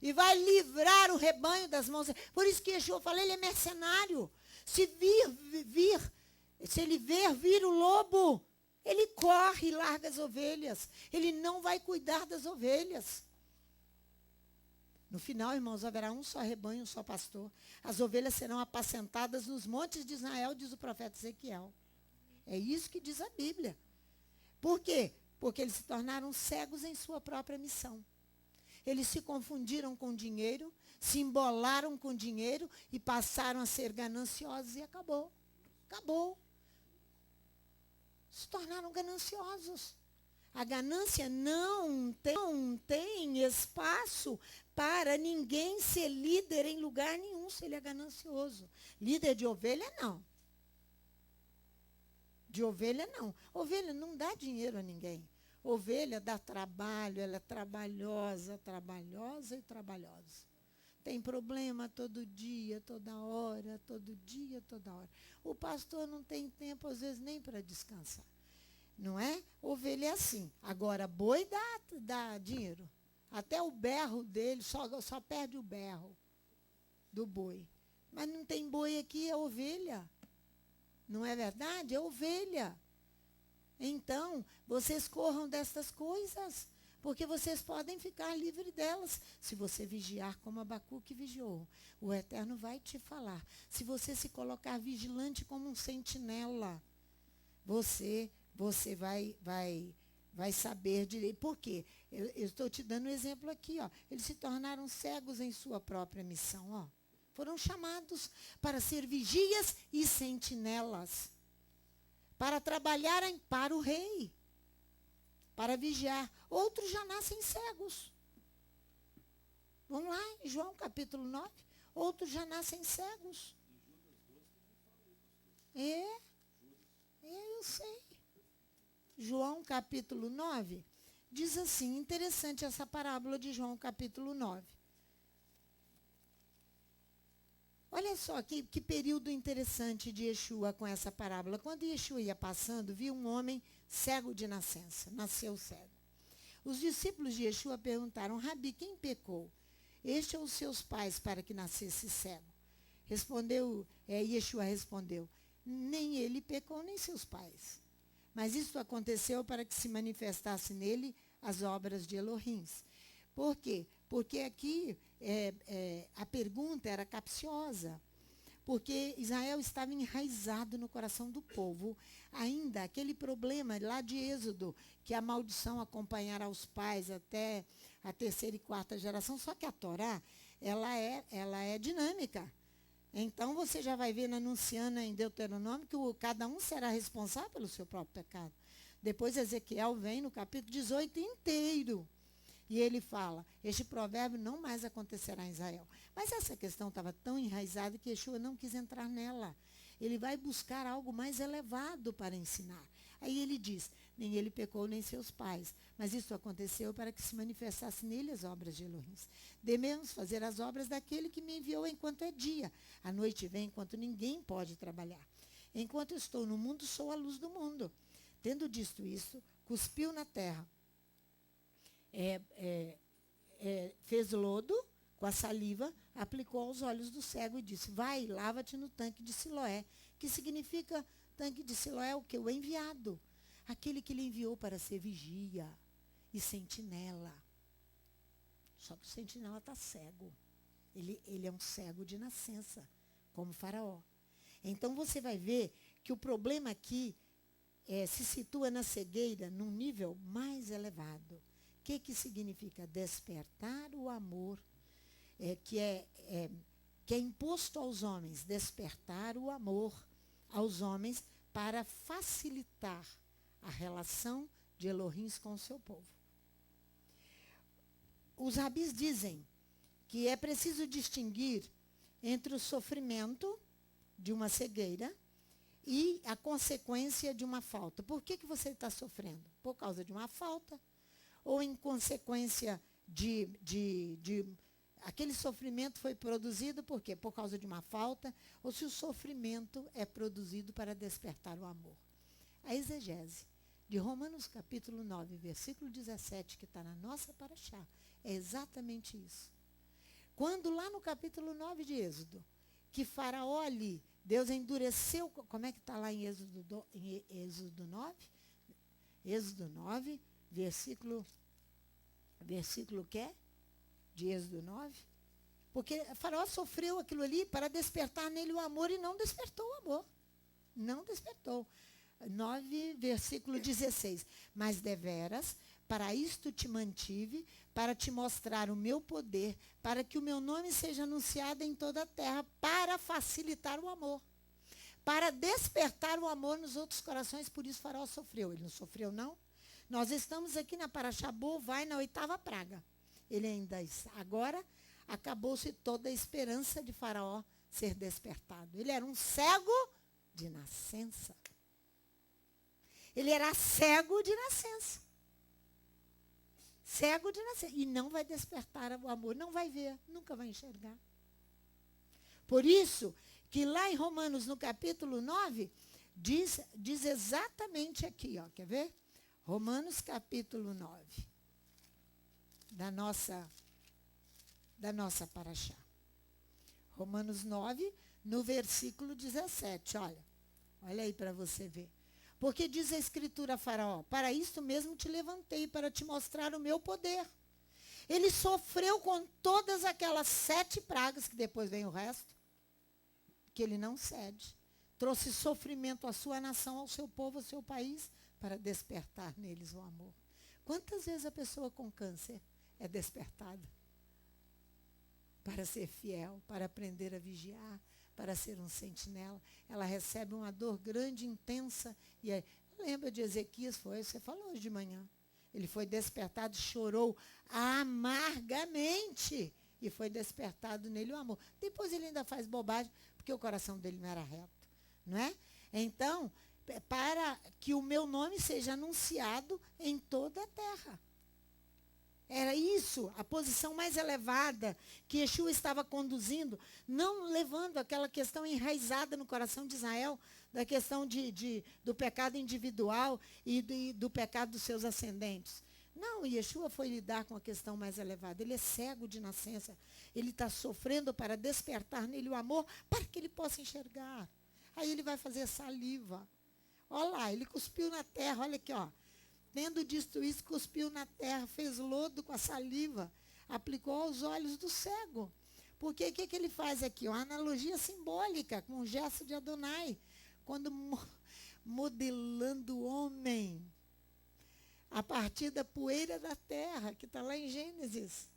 E vai livrar o rebanho das mãos. Por isso que Yeshua fala, ele é mercenário. Se ele ver vir o lobo, ele corre e larga as ovelhas. Ele não vai cuidar das ovelhas. No final, irmãos, haverá um só rebanho, um só pastor. As ovelhas serão apacentadas nos montes de Israel, diz o profeta Ezequiel. É isso que diz a Bíblia. Por quê? Porque eles se tornaram cegos em sua própria missão. Eles se confundiram com dinheiro, se embolaram com dinheiro e passaram a ser gananciosos e acabou. Acabou. Se tornaram gananciosos. A ganância não tem espaço para ninguém ser líder em lugar nenhum se ele é ganancioso. Líder de ovelha, não. De ovelha, não. Ovelha não dá dinheiro a ninguém. Ovelha dá trabalho, ela é trabalhosa, trabalhosa e trabalhosa. Tem problema todo dia, toda hora, todo dia, toda hora. O pastor não tem tempo, às vezes, nem para descansar. Não é? Ovelha é assim. Agora, boi dá dinheiro. Até o berro dele, só perde o berro do boi. Mas não tem boi aqui, é ovelha. Não é verdade? É ovelha. Então, vocês corram destas coisas, porque vocês podem ficar livres delas. Se você vigiar como Abacuque vigiou, o Eterno vai te falar. Se você se colocar vigilante como um sentinela, você vai saber direito. Por quê? Eu estou te dando um exemplo aqui. Ó. Eles se tornaram cegos em sua própria missão. Ó. Foram chamados para ser vigias e sentinelas, para trabalharem para o rei, para vigiar. Outros já nascem cegos. Vamos lá, em João capítulo 9. Outros já nascem cegos. Eu sei. João capítulo 9 diz assim, interessante essa parábola de João capítulo 9. Olha só que período interessante de Yeshua com essa parábola. Quando Yeshua ia passando, viu um homem cego de nascença, nasceu cego. Os discípulos de Yeshua perguntaram, Rabi, quem pecou? Este ou os seus pais para que nascesse cego? Yeshua respondeu, nem ele pecou, nem seus pais. Mas isso aconteceu para que se manifestasse nele as obras de Elohim. Por quê? Porque aqui a pergunta era capciosa. Porque Israel estava enraizado no coração do povo. Ainda aquele problema lá de Êxodo, que a maldição acompanhará os pais até a terceira e quarta geração. Só que a Torá, ela é dinâmica. Então, você já vai ver na Anunciana em Deuteronômio que cada um será responsável pelo seu próprio pecado. Depois, Ezequiel vem no capítulo 18 inteiro. E ele fala, este provérbio não mais acontecerá em Israel. Mas essa questão estava tão enraizada que Yeshua não quis entrar nela. Ele vai buscar algo mais elevado para ensinar. Aí ele diz, nem ele pecou, nem seus pais. Mas isso aconteceu para que se manifestasse nele as obras de Elohim. Devemos fazer as obras daquele que me enviou enquanto é dia. A noite vem enquanto ninguém pode trabalhar. Enquanto estou no mundo, sou a luz do mundo. Tendo dito isso, cuspiu na terra. Fez lodo com a saliva, aplicou aos olhos do cego e disse, vai, lava-te no tanque de Siloé. Que significa tanque de Siloé? O quê? O enviado. Aquele que ele enviou para ser vigia e sentinela. Só que o sentinela está cego. Ele é um cego de nascença, como Faraó. Então você vai ver que o problema aqui se situa na cegueira num nível mais elevado. O que significa? Despertar o amor, que é imposto aos homens. Despertar o amor aos homens para facilitar a relação de Elohim com o seu povo. Os rabis dizem que é preciso distinguir entre o sofrimento de uma cegueira e a consequência de uma falta. Por que você está sofrendo? Por causa de uma falta? Ou em consequência aquele sofrimento foi produzido por quê? Por causa de uma falta, ou se o sofrimento é produzido para despertar o amor. A exegese de Romanos capítulo 9, versículo 17, que está na nossa paraxá, é exatamente isso. Quando lá no capítulo 9 de Êxodo, que Faraó ali, Deus endureceu, como é que está lá em Êxodo 9? Êxodo 9, versículo que é? De Êxodo 9. Porque Faraó sofreu aquilo ali para despertar nele o amor e não despertou o amor. Não despertou. 9, versículo 16. Mas deveras, para isto te mantive, para te mostrar o meu poder, para que o meu nome seja anunciado em toda a terra, para facilitar o amor. Para despertar o amor nos outros corações, por isso Faraó sofreu. Ele não sofreu, não? Nós estamos aqui na Paraxabu, vai na 8ª praga. Ele ainda está. Agora, acabou-se toda a esperança de Faraó ser despertado. Ele era um cego de nascença. Ele era cego de nascença. Cego de nascença. E não vai despertar o amor. Não vai ver, nunca vai enxergar. Por isso que lá em Romanos, no capítulo 9, diz exatamente aqui, ó, quer ver? Romanos capítulo 9, da nossa paraxá. Romanos 9, no versículo 17, olha aí para você ver. Porque diz a Escritura a Faraó, para isto mesmo te levantei, para te mostrar o meu poder. Ele sofreu com todas aquelas 7 pragas, que depois vem o resto, que ele não cede. Trouxe sofrimento à sua nação, ao seu povo, ao seu país, para despertar neles o amor. Quantas vezes a pessoa com câncer é despertada? Para ser fiel, para aprender a vigiar, para ser um sentinela. Ela recebe uma dor grande, intensa. E aí, lembra de Ezequias, você falou hoje de manhã. Ele foi despertado, chorou amargamente. E foi despertado nele o amor. Depois ele ainda faz bobagem, porque o coração dele não era reto. Não é? Então, para que o meu nome seja anunciado em toda a terra. Era isso, a posição mais elevada que Yeshua estava conduzindo, não levando aquela questão enraizada no coração de Israel, da questão do pecado individual e do pecado dos seus ascendentes. Não, Yeshua foi lidar com a questão mais elevada. Ele é cego de nascença. Ele está sofrendo para despertar nele o amor, para que ele possa enxergar. Aí ele vai fazer saliva. Olha lá, ele cuspiu na terra, olha aqui, ó. Tendo dito isso, cuspiu na terra, fez lodo com a saliva, aplicou aos olhos do cego. Porque o que ele faz aqui? Uma analogia simbólica, com o gesto de Adonai. Quando modelando o homem, a partir da poeira da terra, que está lá em Gênesis.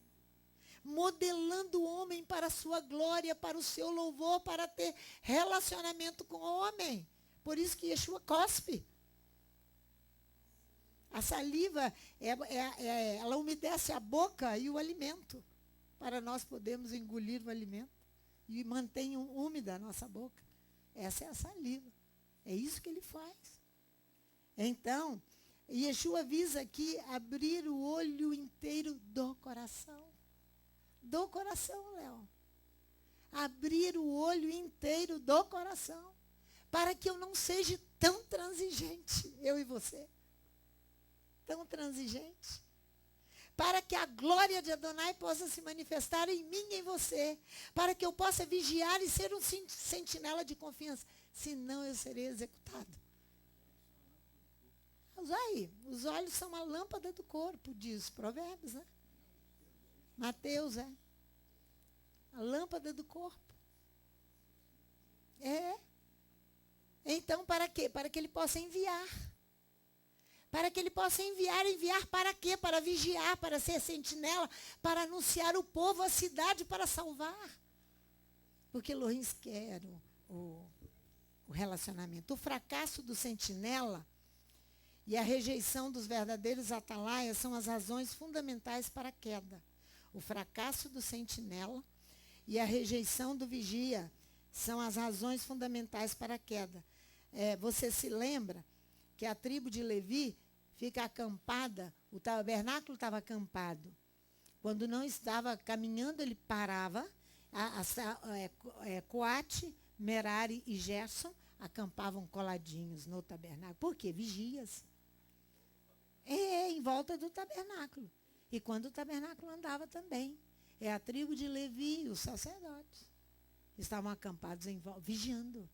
Modelando o homem para a sua glória, para o seu louvor, para ter relacionamento com o homem. Por isso que Yeshua cospe. A saliva, ela umedece a boca e o alimento, para nós podermos engolir o alimento e mantém úmida a nossa boca. Essa é a saliva. É isso que ele faz. Então, Yeshua visa aqui abrir o olho inteiro do coração. Do coração, Léo. Abrir o olho inteiro do coração. Para que eu não seja tão transigente, eu e você. Tão transigente. Para que a glória de Adonai possa se manifestar em mim e em você. Para que eu possa vigiar e ser um sentinela de confiança. Senão eu serei executado. Aí, os olhos são a lâmpada do corpo, diz Provérbios, né? Mateus, a lâmpada do corpo. Então, para quê? Para que ele possa enviar. Para que ele possa enviar para quê? Para vigiar, para ser sentinela, para anunciar o povo, a cidade, para salvar. Porque Elohim quer o relacionamento. O fracasso do sentinela e a rejeição dos verdadeiros atalaias são as razões fundamentais para a queda. O fracasso do sentinela e a rejeição do vigia são as razões fundamentais para a queda. Você se lembra que a tribo de Levi fica acampada, o tabernáculo estava acampado. Quando não estava caminhando, ele parava. Coate, Merari e Gerson acampavam coladinhos no tabernáculo. Por quê? Vigias. Em volta do tabernáculo. E quando o tabernáculo andava também. A tribo de Levi e os sacerdotes estavam acampados em volta, vigiando.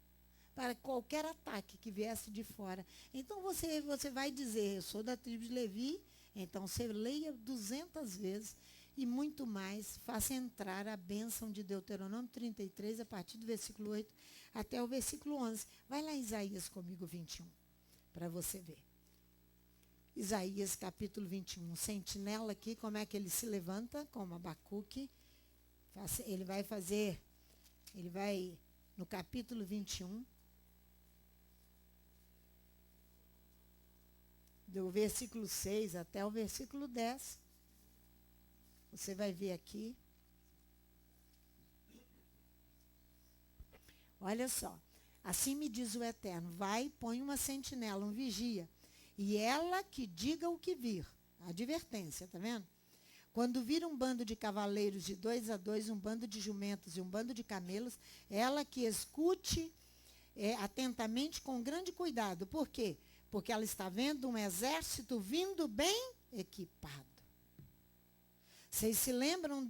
Para qualquer ataque que viesse de fora. Então você vai dizer, eu sou da tribo de Levi, então você leia 200 vezes e muito mais, faça entrar a bênção de Deuteronômio 33, a partir do versículo 8 até o versículo 11. Vai lá em Isaías comigo 21, para você ver. Isaías capítulo 21, sentinela aqui, como é que ele se levanta, como Abacuque. Ele vai no capítulo 21, do versículo 6 até o versículo 10. Você vai ver aqui. Olha só. Assim me diz o Eterno, vai, põe uma sentinela, um vigia, e ela que diga o que vir. Advertência, tá vendo? Quando vir um bando de cavaleiros de 2 a 2, um bando de jumentos e um bando de camelos, ela que escute atentamente com grande cuidado. Por quê? Porque ela está vendo um exército vindo bem equipado. Vocês se lembram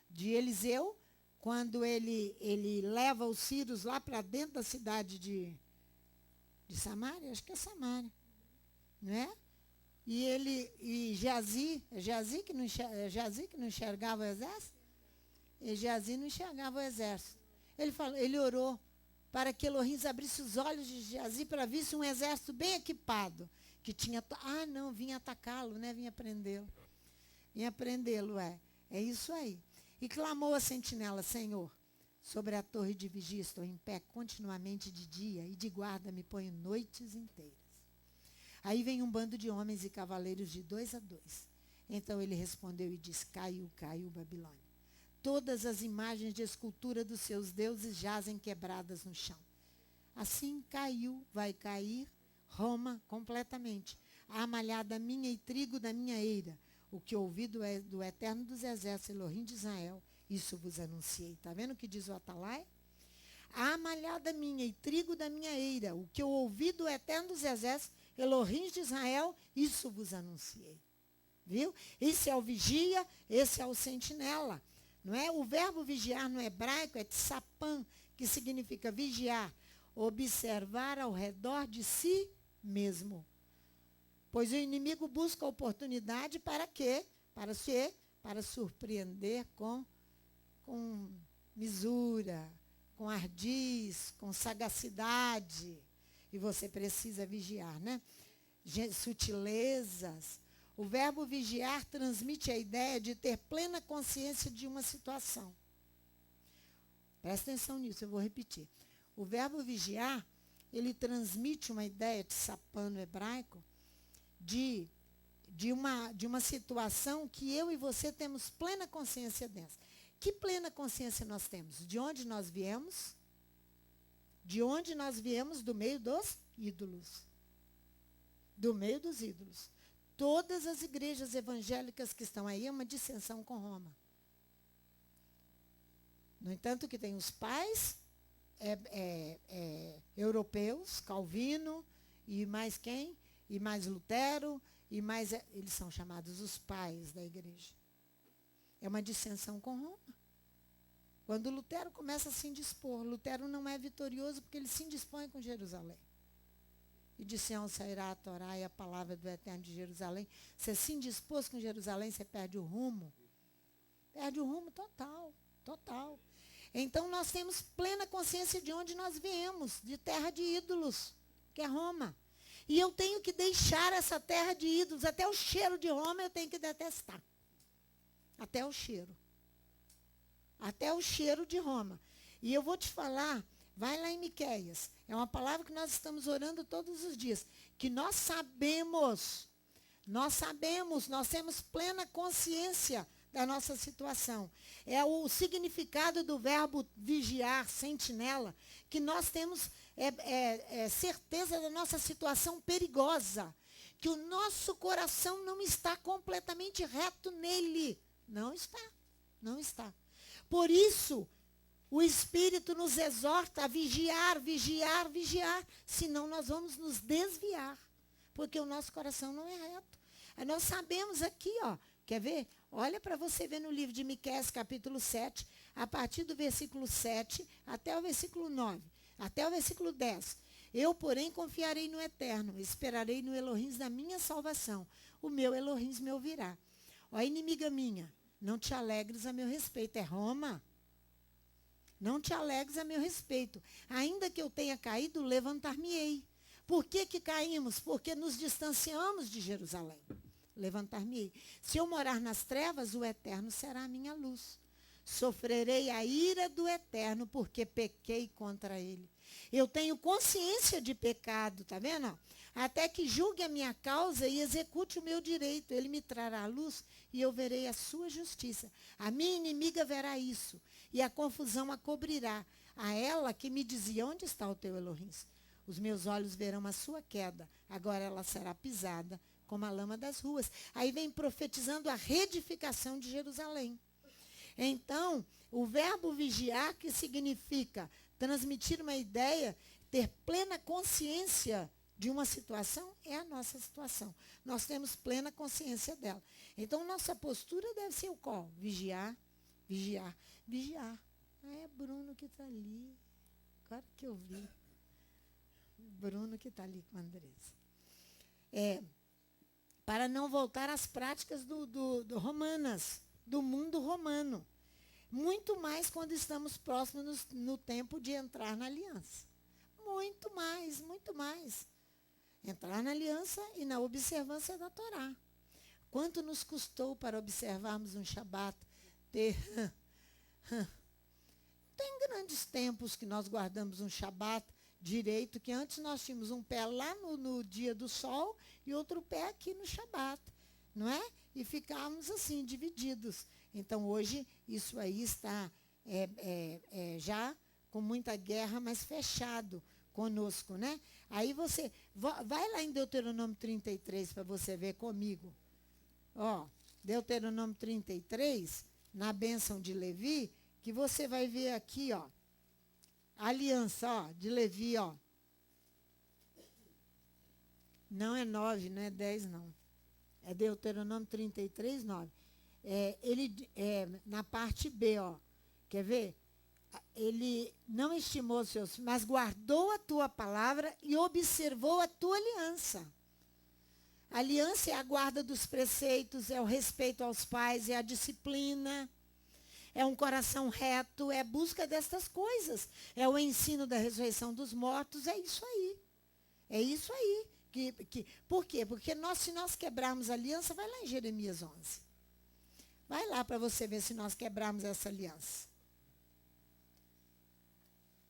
de Eliseu, quando ele leva os sírios lá para dentro da cidade de Samaria? Acho que é Samaria, não é? E Geazi que não enxergava o exército? E Geazi não enxergava o exército. Ele orou para que Elohim abrisse os olhos de Geazi para vir um exército bem equipado, que tinha... vinha atacá-lo, né? Vinha prendê-lo. É isso aí. E clamou a sentinela, Senhor, sobre a torre de vigia estou em pé continuamente de dia, e de guarda me ponho noites inteiras. Aí vem um bando de homens e cavaleiros de 2 a 2. Então ele respondeu e disse, caiu, Babilônia. Todas as imagens de escultura dos seus deuses jazem quebradas no chão. Assim vai cair Roma completamente. A malhada minha e trigo da minha eira. O que ouvi do Eterno dos Exércitos, Elohim de Israel, isso vos anunciei. Está vendo o que diz o Atalaia? A malhada minha e trigo da minha eira. O que eu ouvi do Eterno dos Exércitos, Elohim de Israel, isso vos anunciei. Viu? Esse é o vigia, esse é o sentinela. Não é? O verbo vigiar no hebraico é tsapan, que significa vigiar, observar ao redor de si mesmo. Pois o inimigo busca oportunidade para quê? Para surpreender com misura, com ardis, com sagacidade. E você precisa vigiar, né? Sutilezas. O verbo vigiar transmite a ideia de ter plena consciência de uma situação. Presta atenção nisso, eu vou repetir. O verbo vigiar, ele transmite uma ideia de sapã no hebraico, de uma situação que eu e você temos plena consciência dessa. Que plena consciência nós temos? De onde nós viemos? De onde nós viemos? Do meio dos ídolos. Do meio dos ídolos. Todas as igrejas evangélicas que estão aí é uma dissensão com Roma. No entanto, que tem os pais europeus, Calvino, e mais quem? E mais Lutero, e mais... eles são chamados os pais da igreja. É uma dissensão com Roma. Quando Lutero começa a se indispor, Lutero não é vitorioso porque ele se indispõe com Jerusalém. E de Sião sairá a Torá e a palavra do Eterno de Jerusalém. Você se indispôs com Jerusalém, você perde o rumo. Perde o rumo total, total. Então, nós temos plena consciência de onde nós viemos, de terra de ídolos, que é Roma. E eu tenho que deixar essa terra de ídolos, até o cheiro de Roma eu tenho que detestar. Até o cheiro. Até o cheiro de Roma. E eu vou te falar, vai lá em Miqueias. É uma palavra que nós estamos orando todos os dias. Que nós sabemos, nós temos plena consciência da nossa situação. É o significado do verbo vigiar, sentinela, que nós temos certeza da nossa situação perigosa. Que o nosso coração não está completamente reto nele. Não está, não está. Por isso, o Espírito nos exorta a vigiar, vigiar, vigiar. Senão nós vamos nos desviar. Porque o nosso coração não é reto. Nós sabemos aqui, ó. Quer ver? Olha para você ver no livro de Miqueias, capítulo 7, a partir do versículo 7 até o versículo 9, até o versículo 10. Eu, porém, confiarei no Eterno, esperarei no Elohim da minha salvação. O meu Elohim me ouvirá. Ó inimiga minha, não te alegres a meu respeito. É Roma. Não te alegres a meu respeito. Ainda que eu tenha caído, levantar-me-ei. Por que caímos? Porque nos distanciamos de Jerusalém. Levantar-me-ei. Se eu morar nas trevas, o Eterno será a minha luz. Sofrerei a ira do Eterno, porque pequei contra ele. Eu tenho consciência de pecado, tá vendo? Até que julgue a minha causa e execute o meu direito. Ele me trará a luz e eu verei a sua justiça. A minha inimiga verá isso e a confusão a cobrirá. A ela que me dizia, onde está o teu Elohim? Os meus olhos verão a sua queda. Agora ela será pisada como a lama das ruas. Aí vem profetizando a reedificação de Jerusalém. Então, o verbo vigiar, que significa transmitir uma ideia, ter plena consciência de uma situação, é a nossa situação. Nós temos plena consciência dela. Então, nossa postura deve ser o qual? Vigiar, vigiar, vigiar. Ah, é Bruno que está ali. Agora que eu vi. Bruno que está ali com a Andressa. Para não voltar às práticas do romanas, do mundo romano. Muito mais quando estamos próximos no tempo de entrar na aliança. Muito mais, muito mais. Entrar na aliança e na observância da Torá. Quanto nos custou para observarmos um Shabat? Tem grandes tempos que nós guardamos um Shabat direito, que antes nós tínhamos um pé lá no dia do sol e outro pé aqui no Shabat, não é? E ficávamos assim, divididos. Então, hoje, isso aí está já com muita guerra, mas fechado conosco, né? Aí você, vai lá em Deuteronômio 33 para você ver comigo. Ó, Deuteronômio 33, na bênção de Levi, que você vai ver aqui, ó, a aliança, ó, de Levi, ó. Não é 9, não é 10, não. É Deuteronômio 33, 9. Na parte B, ó, quer ver? Ele não estimou seus, mas guardou a tua palavra e observou a tua aliança. A aliança é a guarda dos preceitos, é o respeito aos pais, é a disciplina, é um coração reto, é a busca destas coisas, é o ensino da ressurreição dos mortos, é isso aí. É isso aí. Por quê? Porque se nós quebrarmos a aliança, vai lá em Jeremias 11. Vai lá para você ver se nós quebrarmos essa aliança.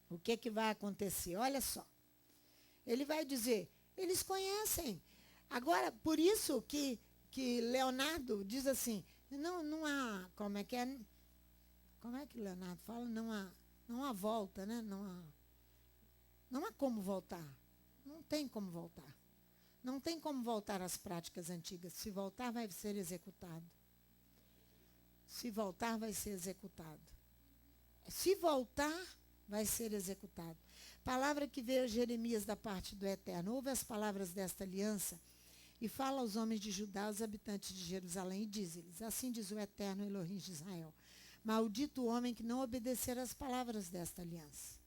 O que vai acontecer? Olha só. Ele vai dizer, eles conhecem. Agora, por isso que Leonardo diz assim, não há, como é que Leonardo fala? Não há volta, né? Não há como voltar. Não tem como voltar. Não tem como voltar às práticas antigas. Se voltar, vai ser executado. Se voltar, vai ser executado. Se voltar, vai ser executado. Palavra que veio a Jeremias da parte do Eterno. Ouve as palavras desta aliança e fala aos homens de Judá, aos habitantes de Jerusalém, e diz-lhes, assim diz o Eterno Elohim de Israel, maldito o homem que não obedecer às palavras desta aliança,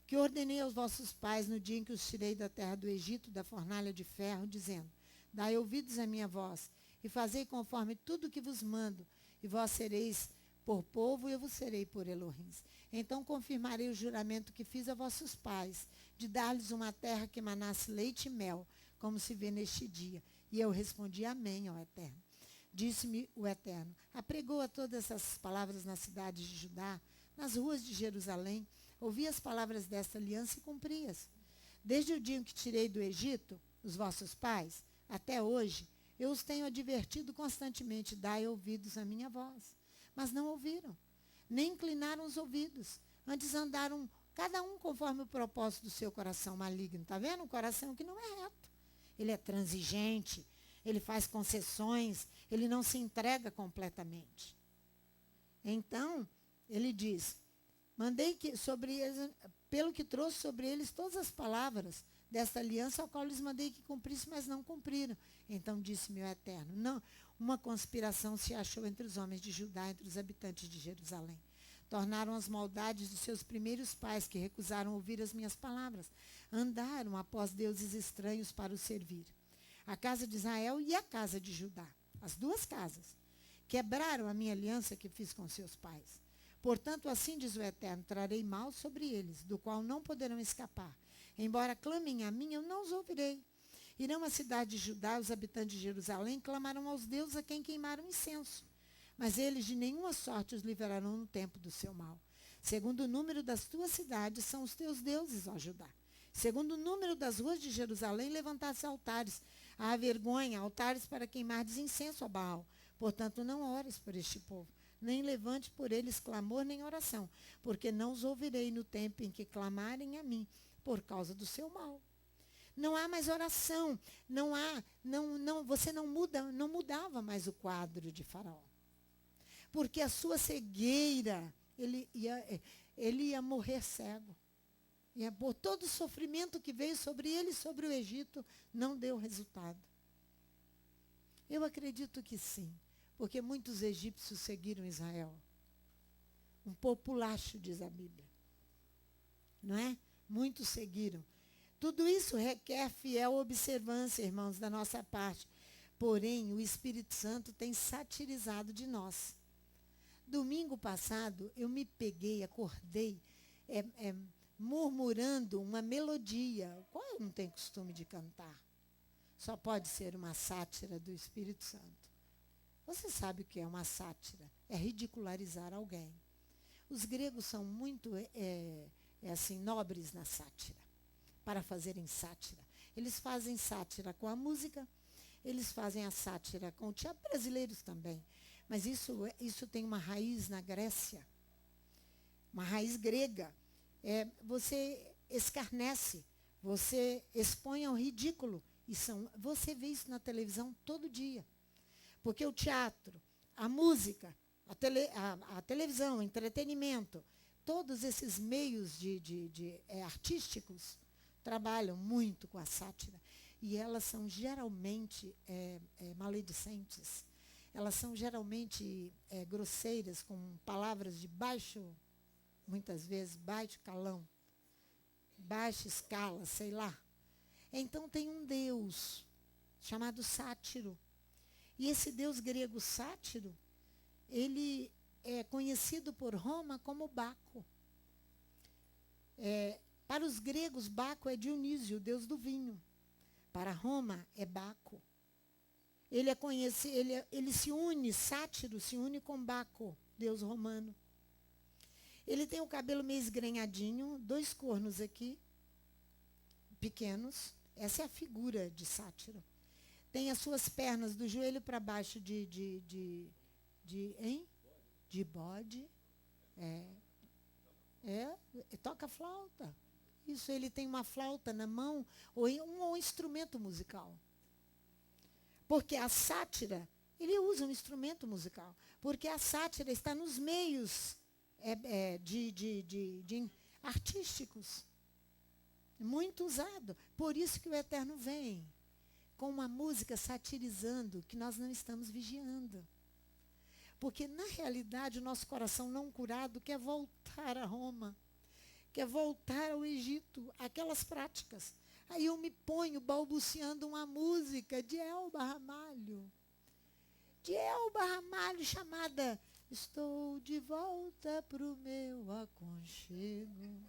que ordenei aos vossos pais no dia em que os tirei da terra do Egito, da fornalha de ferro, dizendo, dai ouvidos à minha voz, e fazei conforme tudo que vos mando, e vós sereis por povo, e eu vos serei por Elohim. Então confirmarei o juramento que fiz a vossos pais, de dar-lhes uma terra que emanasse leite e mel, como se vê neste dia. E eu respondi, amém, ó Eterno. Disse-me o Eterno, apregoa todas essas palavras nas cidades de Judá, nas ruas de Jerusalém, ouvi as palavras desta aliança e cumpri-as. Desde o dia em que tirei do Egito, os vossos pais, até hoje, eu os tenho advertido constantemente, dai ouvidos à minha voz. Mas não ouviram, nem inclinaram os ouvidos. Antes andaram, cada um conforme o propósito do seu coração maligno. Está vendo? Um coração que não é reto. Ele é transigente, ele faz concessões, ele não se entrega completamente. Então, ele diz, mandei que sobre eles, pelo que trouxe sobre eles todas as palavras desta aliança, ao qual lhes mandei que cumprisse, mas não cumpriram. Então disse-me o Eterno, não, uma conspiração se achou entre os homens de Judá, entre os habitantes de Jerusalém. Tornaram as maldades dos seus primeiros pais, que recusaram ouvir as minhas palavras. Andaram após deuses estranhos para os servir. A casa de Israel e a casa de Judá, as duas casas, quebraram a minha aliança que fiz com seus pais. Portanto, assim diz o Eterno, trarei mal sobre eles, do qual não poderão escapar. Embora clamem a mim, eu não os ouvirei. Irão à cidade de Judá, os habitantes de Jerusalém, clamarão aos deuses a quem queimaram incenso. Mas eles de nenhuma sorte os livrarão no tempo do seu mal. Segundo o número das tuas cidades são os teus deuses, ó Judá. Segundo o número das ruas de Jerusalém, levantaste altares. Há vergonha, altares para queimardes incenso a Baal. Portanto, não ores por este povo, nem levante por eles clamor nem oração, porque não os ouvirei no tempo em que clamarem a mim, por causa do seu mal. Não há mais oração, você não mudava mais o quadro de Faraó. Porque a sua cegueira, ele ia morrer cego. E por todo o sofrimento que veio sobre ele e sobre o Egito, não deu resultado. Eu acredito que sim, porque muitos egípcios seguiram Israel. Um populacho, diz a Bíblia. Não é? Muitos seguiram. Tudo isso requer fiel observância, irmãos, da nossa parte. Porém, o Espírito Santo tem satirizado de nós. Domingo passado, eu me peguei, acordei, murmurando uma melodia, qual eu não tenho costume de cantar. Só pode ser uma sátira do Espírito Santo. Você sabe o que é uma sátira? É ridicularizar alguém. Os gregos são muito assim, nobres na sátira, para fazerem sátira. Eles fazem sátira com a música, eles fazem a sátira com o teatro, brasileiros também. Mas isso tem uma raiz na Grécia, uma raiz grega. Você escarnece, você expõe ao ridículo. Você vê isso na televisão todo dia. Porque o teatro, a música, a televisão, o entretenimento, todos esses meios artísticos trabalham muito com a sátira. E elas são geralmente maledicentes. Elas são geralmente grosseiras, com palavras de baixo, muitas vezes, baixo calão, baixa escala, sei lá. Então tem um deus chamado Sátiro. E esse deus grego Sátiro, ele é conhecido por Roma como Baco. Para os gregos, Baco é Dionísio, o deus do vinho. Para Roma, é Baco. Ele se une, Sátiro se une com Baco, deus romano. Ele tem o cabelo meio esgrenhadinho, 2 cornos aqui, pequenos. Essa é a figura de Sátiro. Tem as suas pernas do joelho para baixo de bode. Toca flauta. Isso, ele tem uma flauta na mão ou um instrumento musical. Porque a sátira, ele usa um instrumento musical. Porque a sátira está nos meios artísticos. Muito usado. Por isso que o Eterno vem com uma música satirizando que nós não estamos vigiando. Porque, na realidade, o nosso coração não curado quer voltar a Roma, quer voltar ao Egito, aquelas práticas. Aí eu me ponho balbuciando uma música de Elba Ramalho. De Elba Ramalho, chamada Estou de volta pro meu aconchego,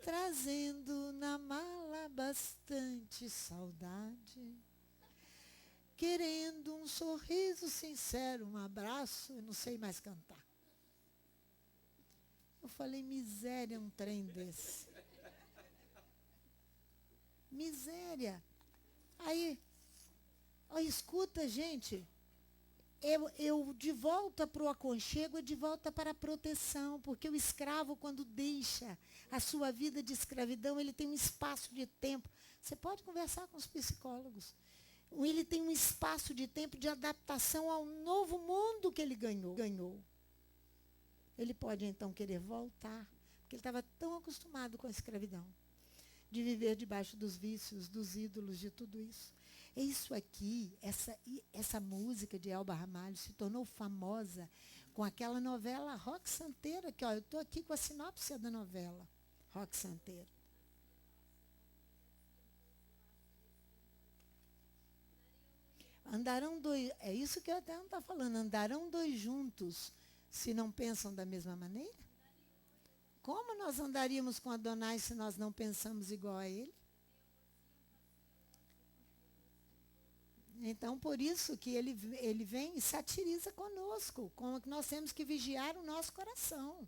trazendo na mala bastante saudade, querendo um sorriso sincero, um abraço, eu não sei mais cantar. Eu falei, miséria um trem desse. Miséria. Aí, escuta, gente, eu de volta para o aconchego é de volta para a proteção, porque o escravo, quando deixa a sua vida de escravidão, ele tem um espaço de tempo. Você pode conversar com os psicólogos. Ele tem um espaço de tempo de adaptação ao novo mundo que ele ganhou. Ele pode, então, querer voltar, porque ele estava tão acostumado com a escravidão, de viver debaixo dos vícios, dos ídolos, de tudo isso. É isso aqui, essa música de Elba Ramalho se tornou famosa com aquela novela Roque Santeiro, que eu estou aqui com a sinopse da novela Roque Santeiro. Andarão dois, é isso que eu até não está falando, andarão dois juntos se não pensam da mesma maneira? Como nós andaríamos com Adonai se nós não pensamos igual a ele? Então, por isso que ele vem e satiriza conosco, como que nós temos que vigiar o nosso coração.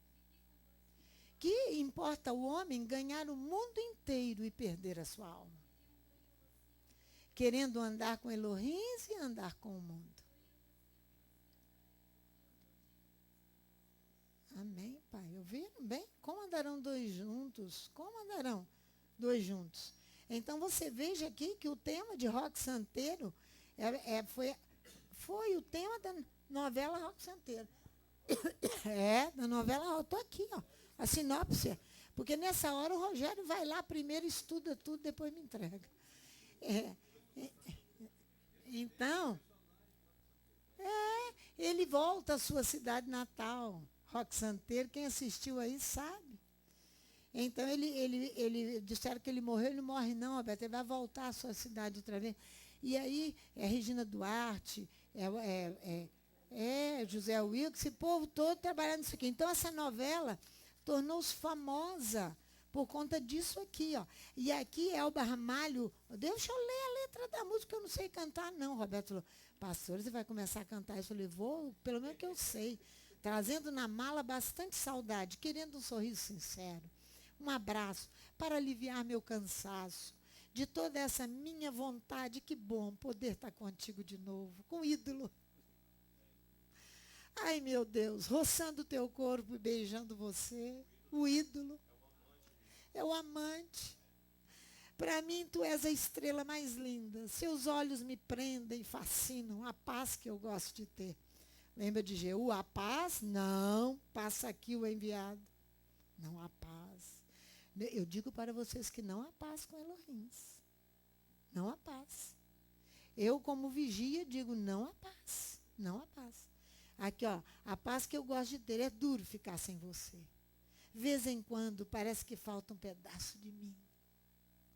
Que importa o homem ganhar o mundo inteiro e perder a sua alma? Querendo andar com Elohim e andar com o mundo. Amém, Pai. Ouviram bem? Como andarão dois juntos? Como andarão dois juntos? Então, você veja aqui que o tema de Roque Santeiro foi o tema da novela Roque Santeiro. Da novela, estou aqui, ó, a sinopse. Porque nessa hora o Rogério vai lá primeiro, estuda tudo, depois me entrega. Então, ele volta à sua cidade natal, Roque Santeiro. Quem assistiu aí sabe. Então, ele disseram que ele morreu, ele não morre não, Roberto, ele vai voltar à sua cidade outra vez. E aí, Regina Duarte, José Wilkes, esse povo todo trabalhando nisso aqui. Então, essa novela tornou-se famosa por conta disso aqui, ó. E aqui, Elba Ramalho, deixa eu ler a letra da música, eu não sei cantar não. Roberto falou, pastor, você vai começar a cantar? Eu falei, vou, pelo menos que eu sei. Trazendo na mala bastante saudade, querendo um sorriso sincero. Um abraço para aliviar meu cansaço. De toda essa minha vontade, que bom poder estar contigo de novo, com o ídolo. Ai, meu Deus, roçando o teu corpo e beijando você, o ídolo. É o amante. Para mim, tu és a estrela mais linda. Seus olhos me prendem, fascinam, a paz que eu gosto de ter. Lembra de Jeú? A paz? Não, passa aqui o enviado. Não há paz. Eu digo para vocês que não há paz com Elohim. Não há paz. Eu, como vigia, digo, não há paz. Não há paz. Aqui, ó, a paz que eu gosto de ter. É duro ficar sem você. Vez em quando, parece que falta um pedaço de mim.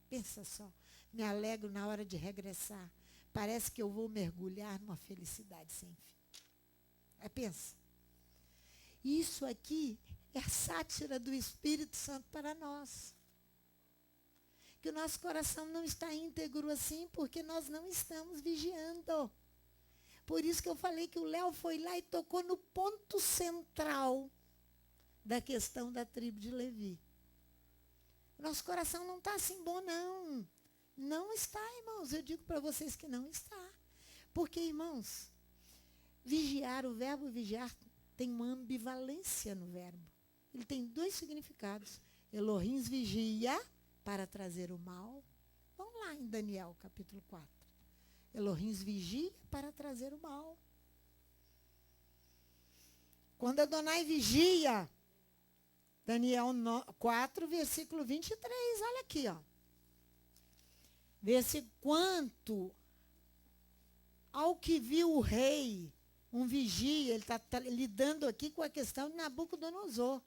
Pensa só. Me alegro na hora de regressar. Parece que eu vou mergulhar numa felicidade sem fim. Pensa. Isso aqui é a sátira do Espírito Santo para nós. Que o nosso coração não está íntegro assim, porque nós não estamos vigiando. Por isso que eu falei que o Léo foi lá e tocou no ponto central da questão da tribo de Levi. Nosso coração não está assim bom, não. Não está, irmãos. Eu digo para vocês que não está. Porque, irmãos, vigiar, o verbo vigiar tem uma ambivalência no verbo. Ele tem dois significados. Elohim vigia para trazer o mal. Vamos lá em Daniel, capítulo 4. Elohim vigia para trazer o mal. Quando Adonai vigia, Daniel 4, versículo 23, olha aqui, ó. Vê-se quanto ao que viu o rei, um vigia, ele está lidando aqui com a questão de Nabucodonosor,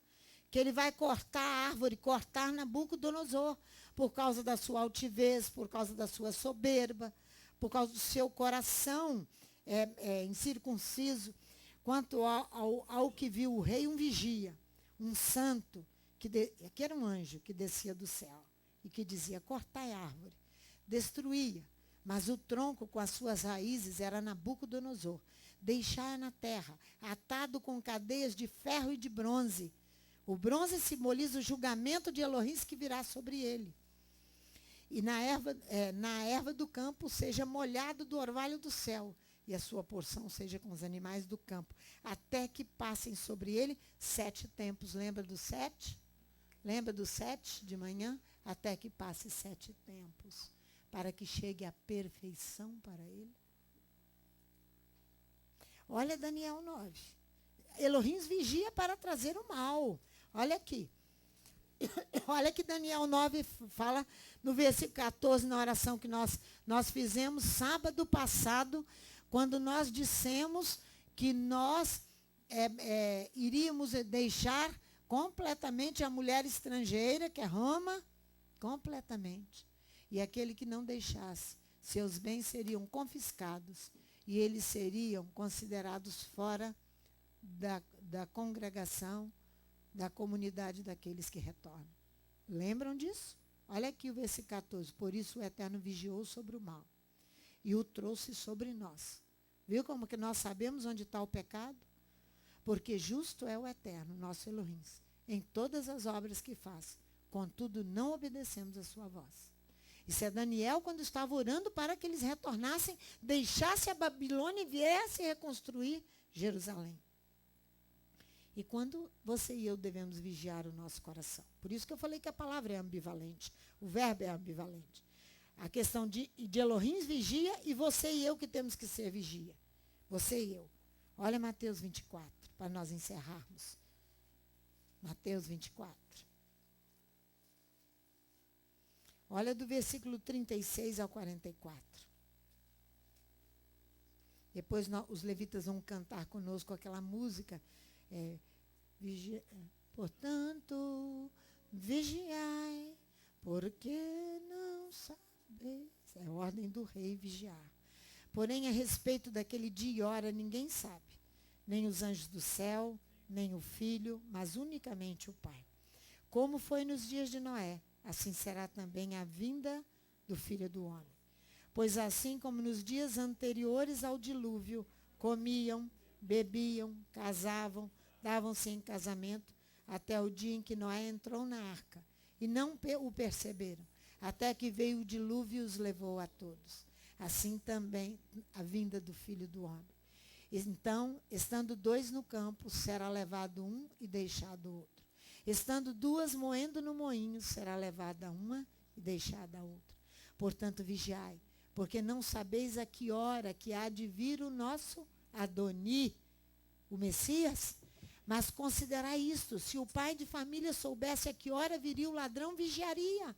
que ele vai cortar a árvore, cortar Nabucodonosor, por causa da sua altivez, por causa da sua soberba, por causa do seu coração incircunciso. Quanto ao que viu o rei, um vigia, um santo, que era um anjo que descia do céu e que dizia, cortai a árvore, destruía, mas o tronco com as suas raízes era Nabucodonosor. Deixai na terra, atado com cadeias de ferro e de bronze. O bronze simboliza o julgamento de Elohim que virá sobre ele. E na erva do campo seja molhado do orvalho do céu, e a sua porção seja com os animais do campo, até que passem sobre ele 7 tempos. Lembra do 7? Lembra do 7 de manhã? Até que passe 7 tempos, para que chegue a perfeição para ele. Olha Daniel 9. Elohim vigia para trazer o mal. Olha aqui. Olha que Daniel 9 fala no versículo 14, na oração que nós fizemos sábado passado, quando nós dissemos que nós iríamos deixar completamente a mulher estrangeira, que é Roma, completamente. E aquele que não deixasse, seus bens seriam confiscados e eles seriam considerados fora da congregação, da comunidade daqueles que retornam. Lembram disso? Olha aqui o versículo 14. Por isso o Eterno vigiou sobre o mal e o trouxe sobre nós. Viu como que nós sabemos onde está o pecado? Porque justo é o Eterno, nosso Elohim. em todas as obras que faz. Contudo, não obedecemos a sua voz. Isso é Daniel quando estava orando para que eles retornassem, deixassem a Babilônia e viessem reconstruir Jerusalém. E quando você e eu devemos vigiar o nosso coração. Por isso que eu falei que a palavra é ambivalente. O verbo é ambivalente. A questão de Elohim vigia e você e eu que temos que ser vigia. Você e eu. Olha Mateus 24, para nós encerrarmos. Mateus 24. Olha do versículo 36 ao 44. Depois os levitas vão cantar conosco aquela música. Portanto, vigiai, porque não sabeis. É a ordem do rei vigiar. Porém, a respeito daquele dia e hora, ninguém sabe. Nem os anjos do céu, nem o Filho, mas unicamente o Pai. Como foi nos dias de Noé, assim será também a vinda do Filho do Homem. Pois assim como nos dias anteriores ao dilúvio, comiam, bebiam, casavam, davam-se em casamento, até o dia em que Noé entrou na arca, e não o perceberam, até que veio o dilúvio e os levou a todos. Assim também a vinda do Filho do Homem. Então, estando dois no campo, será levado um e deixado o outro. Estando duas moendo no moinho, será levada uma e deixada a outra. Portanto, vigiai, porque não sabeis a que hora que há de vir o nosso Adoni, o Messias. Mas considerai isto, se o pai de família soubesse a que hora viria o ladrão, vigiaria.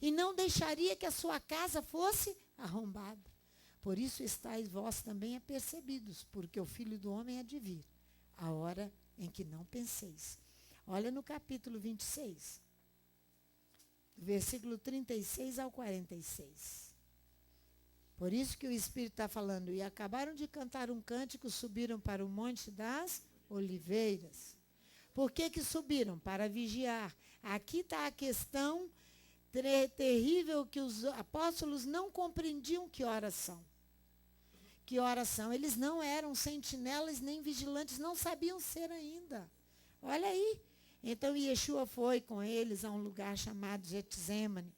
E não deixaria que a sua casa fosse arrombada. Por isso estáis vós também apercebidos, porque o Filho do Homem há de vir, a hora em que não penseis. Olha no capítulo 26, do versículo 36 ao 46. Por isso que o Espírito está falando, e acabaram de cantar um cântico, subiram para o Monte das Oliveiras. Por que subiram? Para vigiar. Aqui está a questão terrível que os apóstolos não compreendiam que horas são. Que horas são? Eles não eram sentinelas nem vigilantes, não sabiam ser ainda. Olha aí. Então Yeshua foi com eles a um lugar chamado Getsêmani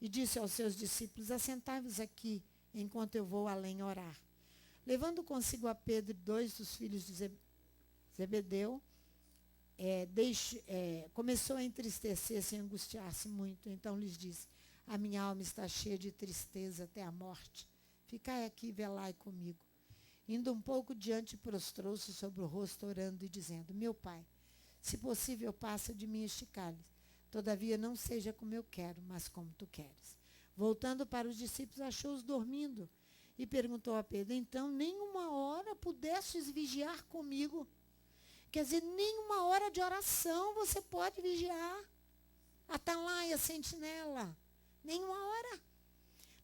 e disse aos seus discípulos, assentai-vos aqui, enquanto eu vou além orar. Levando consigo a Pedro e dois dos filhos de Zebedeu, começou a entristecer-se e angustiar-se muito. Então lhes disse, a minha alma está cheia de tristeza até a morte. Ficai aqui e velai comigo. Indo um pouco diante, prostrou-se sobre o rosto, orando e dizendo, meu pai, se possível, passa de mim este cálice. Todavia, não seja como eu quero, mas como tu queres. Voltando para os discípulos, achou-os dormindo. E perguntou a Pedro, então, nenhuma hora pudestes vigiar comigo? Quer dizer, nenhuma hora de oração você pode vigiar. Atalaia, sentinela. Nenhuma hora.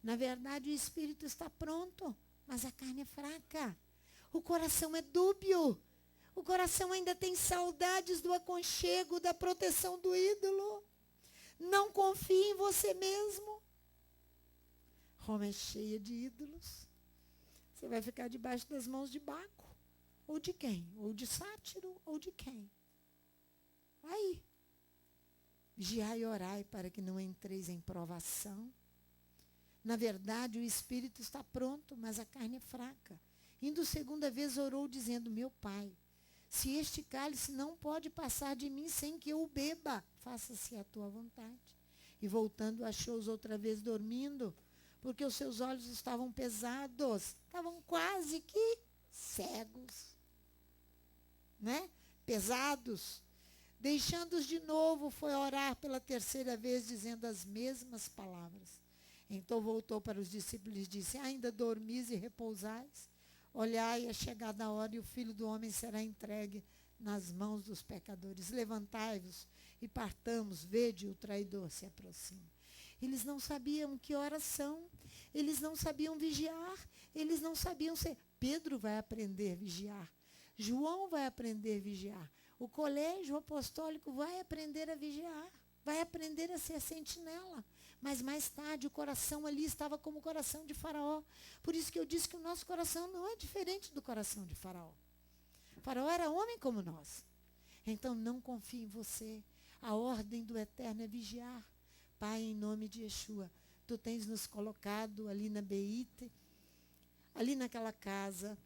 Na verdade, o espírito está pronto, mas a carne é fraca. O coração é dúbio. O coração ainda tem saudades do aconchego, da proteção do ídolo. Não confie em você mesmo. Roma é cheia de ídolos. Você vai ficar debaixo das mãos de Baco. Ou de quem? Ou de Sátiro, ou de quem? Aí. Vigiai e orai para que não entreis em provação. Na verdade, o espírito está pronto, mas a carne é fraca. Indo segunda vez, orou, dizendo, meu pai, se este cálice não pode passar de mim sem que eu o beba, faça-se a tua vontade. E voltando, achou-os outra vez dormindo, porque os seus olhos estavam pesados, estavam quase que cegos, né? Pesados. Deixando-os de novo, foi orar pela terceira vez, dizendo as mesmas palavras. Então voltou para os discípulos e disse, ainda dormis e repousais? Olhai, é chegada a hora e o Filho do Homem será entregue nas mãos dos pecadores. Levantai-vos e partamos, vede, o traidor se aproxima. Eles não sabiam que horas são, eles não sabiam vigiar, eles não sabiam ser. Pedro vai aprender a vigiar, João vai aprender a vigiar, o colégio apostólico vai aprender a vigiar, vai aprender a ser sentinela. Mas mais tarde o coração ali estava como o coração de Faraó. Por isso que eu disse que o nosso coração não é diferente do coração de Faraó. Faraó era homem como nós. Então não confie em você. A ordem do Eterno é vigiar. Pai, em nome de Yeshua, Tu tens nos colocado ali na Beite, ali naquela casa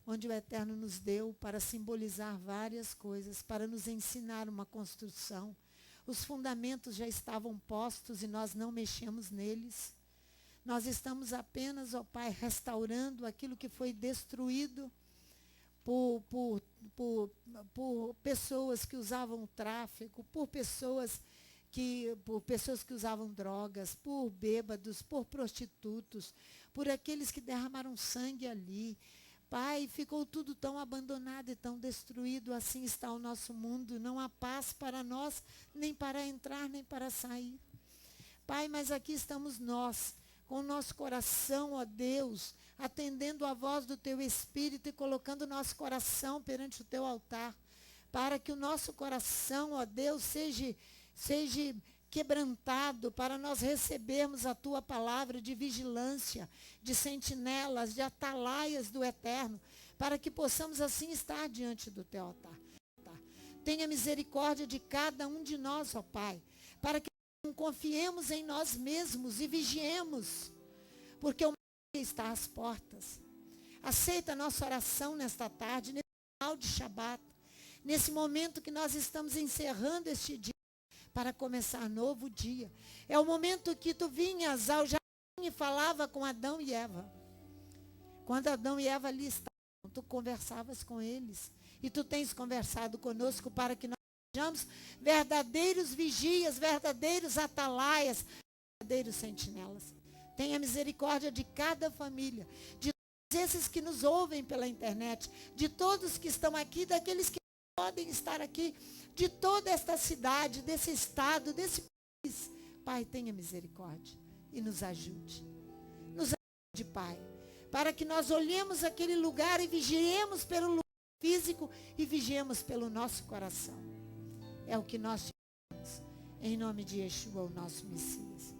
onde o Eterno nos deu para simbolizar várias coisas, para nos ensinar uma construção. Os fundamentos já estavam postos e nós não mexemos neles. Nós estamos apenas, ó Pai, restaurando aquilo que foi destruído por pessoas que usavam tráfico, por pessoas que usavam drogas, por bêbados, por prostitutos, por aqueles que derramaram sangue ali. Pai, ficou tudo tão abandonado e tão destruído, assim está o nosso mundo. Não há paz para nós, nem para entrar, nem para sair. Pai, mas aqui estamos nós, com o nosso coração, ó Deus, atendendo a voz do Teu Espírito e colocando o nosso coração perante o Teu altar, para que o nosso coração, ó Deus, seja quebrantado, para nós recebermos a Tua palavra de vigilância, de sentinelas, de atalaias do Eterno, para que possamos assim estar diante do Teu altar. Tenha misericórdia de cada um de nós, ó Pai, para que não confiemos em nós mesmos e vigiemos, porque o mal está às portas. Aceita a nossa oração nesta tarde, nesse final de Shabat, nesse momento que nós estamos encerrando este dia, para começar novo dia. É o momento que tu vinhas ao jardim e falava com Adão e Eva. Quando Adão e Eva ali estavam, tu conversavas com eles. E tu tens conversado conosco para que nós sejamos verdadeiros vigias, verdadeiros atalaias, verdadeiros sentinelas. Tenha misericórdia de cada família, de todos esses que nos ouvem pela internet, de todos que estão aqui, daqueles que podem estar aqui, de toda esta cidade, desse estado, desse país. Pai, tenha misericórdia e nos ajude. Nos ajude, Pai, para que nós olhemos aquele lugar e vigiemos pelo lugar físico e vigiemos pelo nosso coração. É o que nós te pedimos. Em nome de Yeshua, o nosso Messias.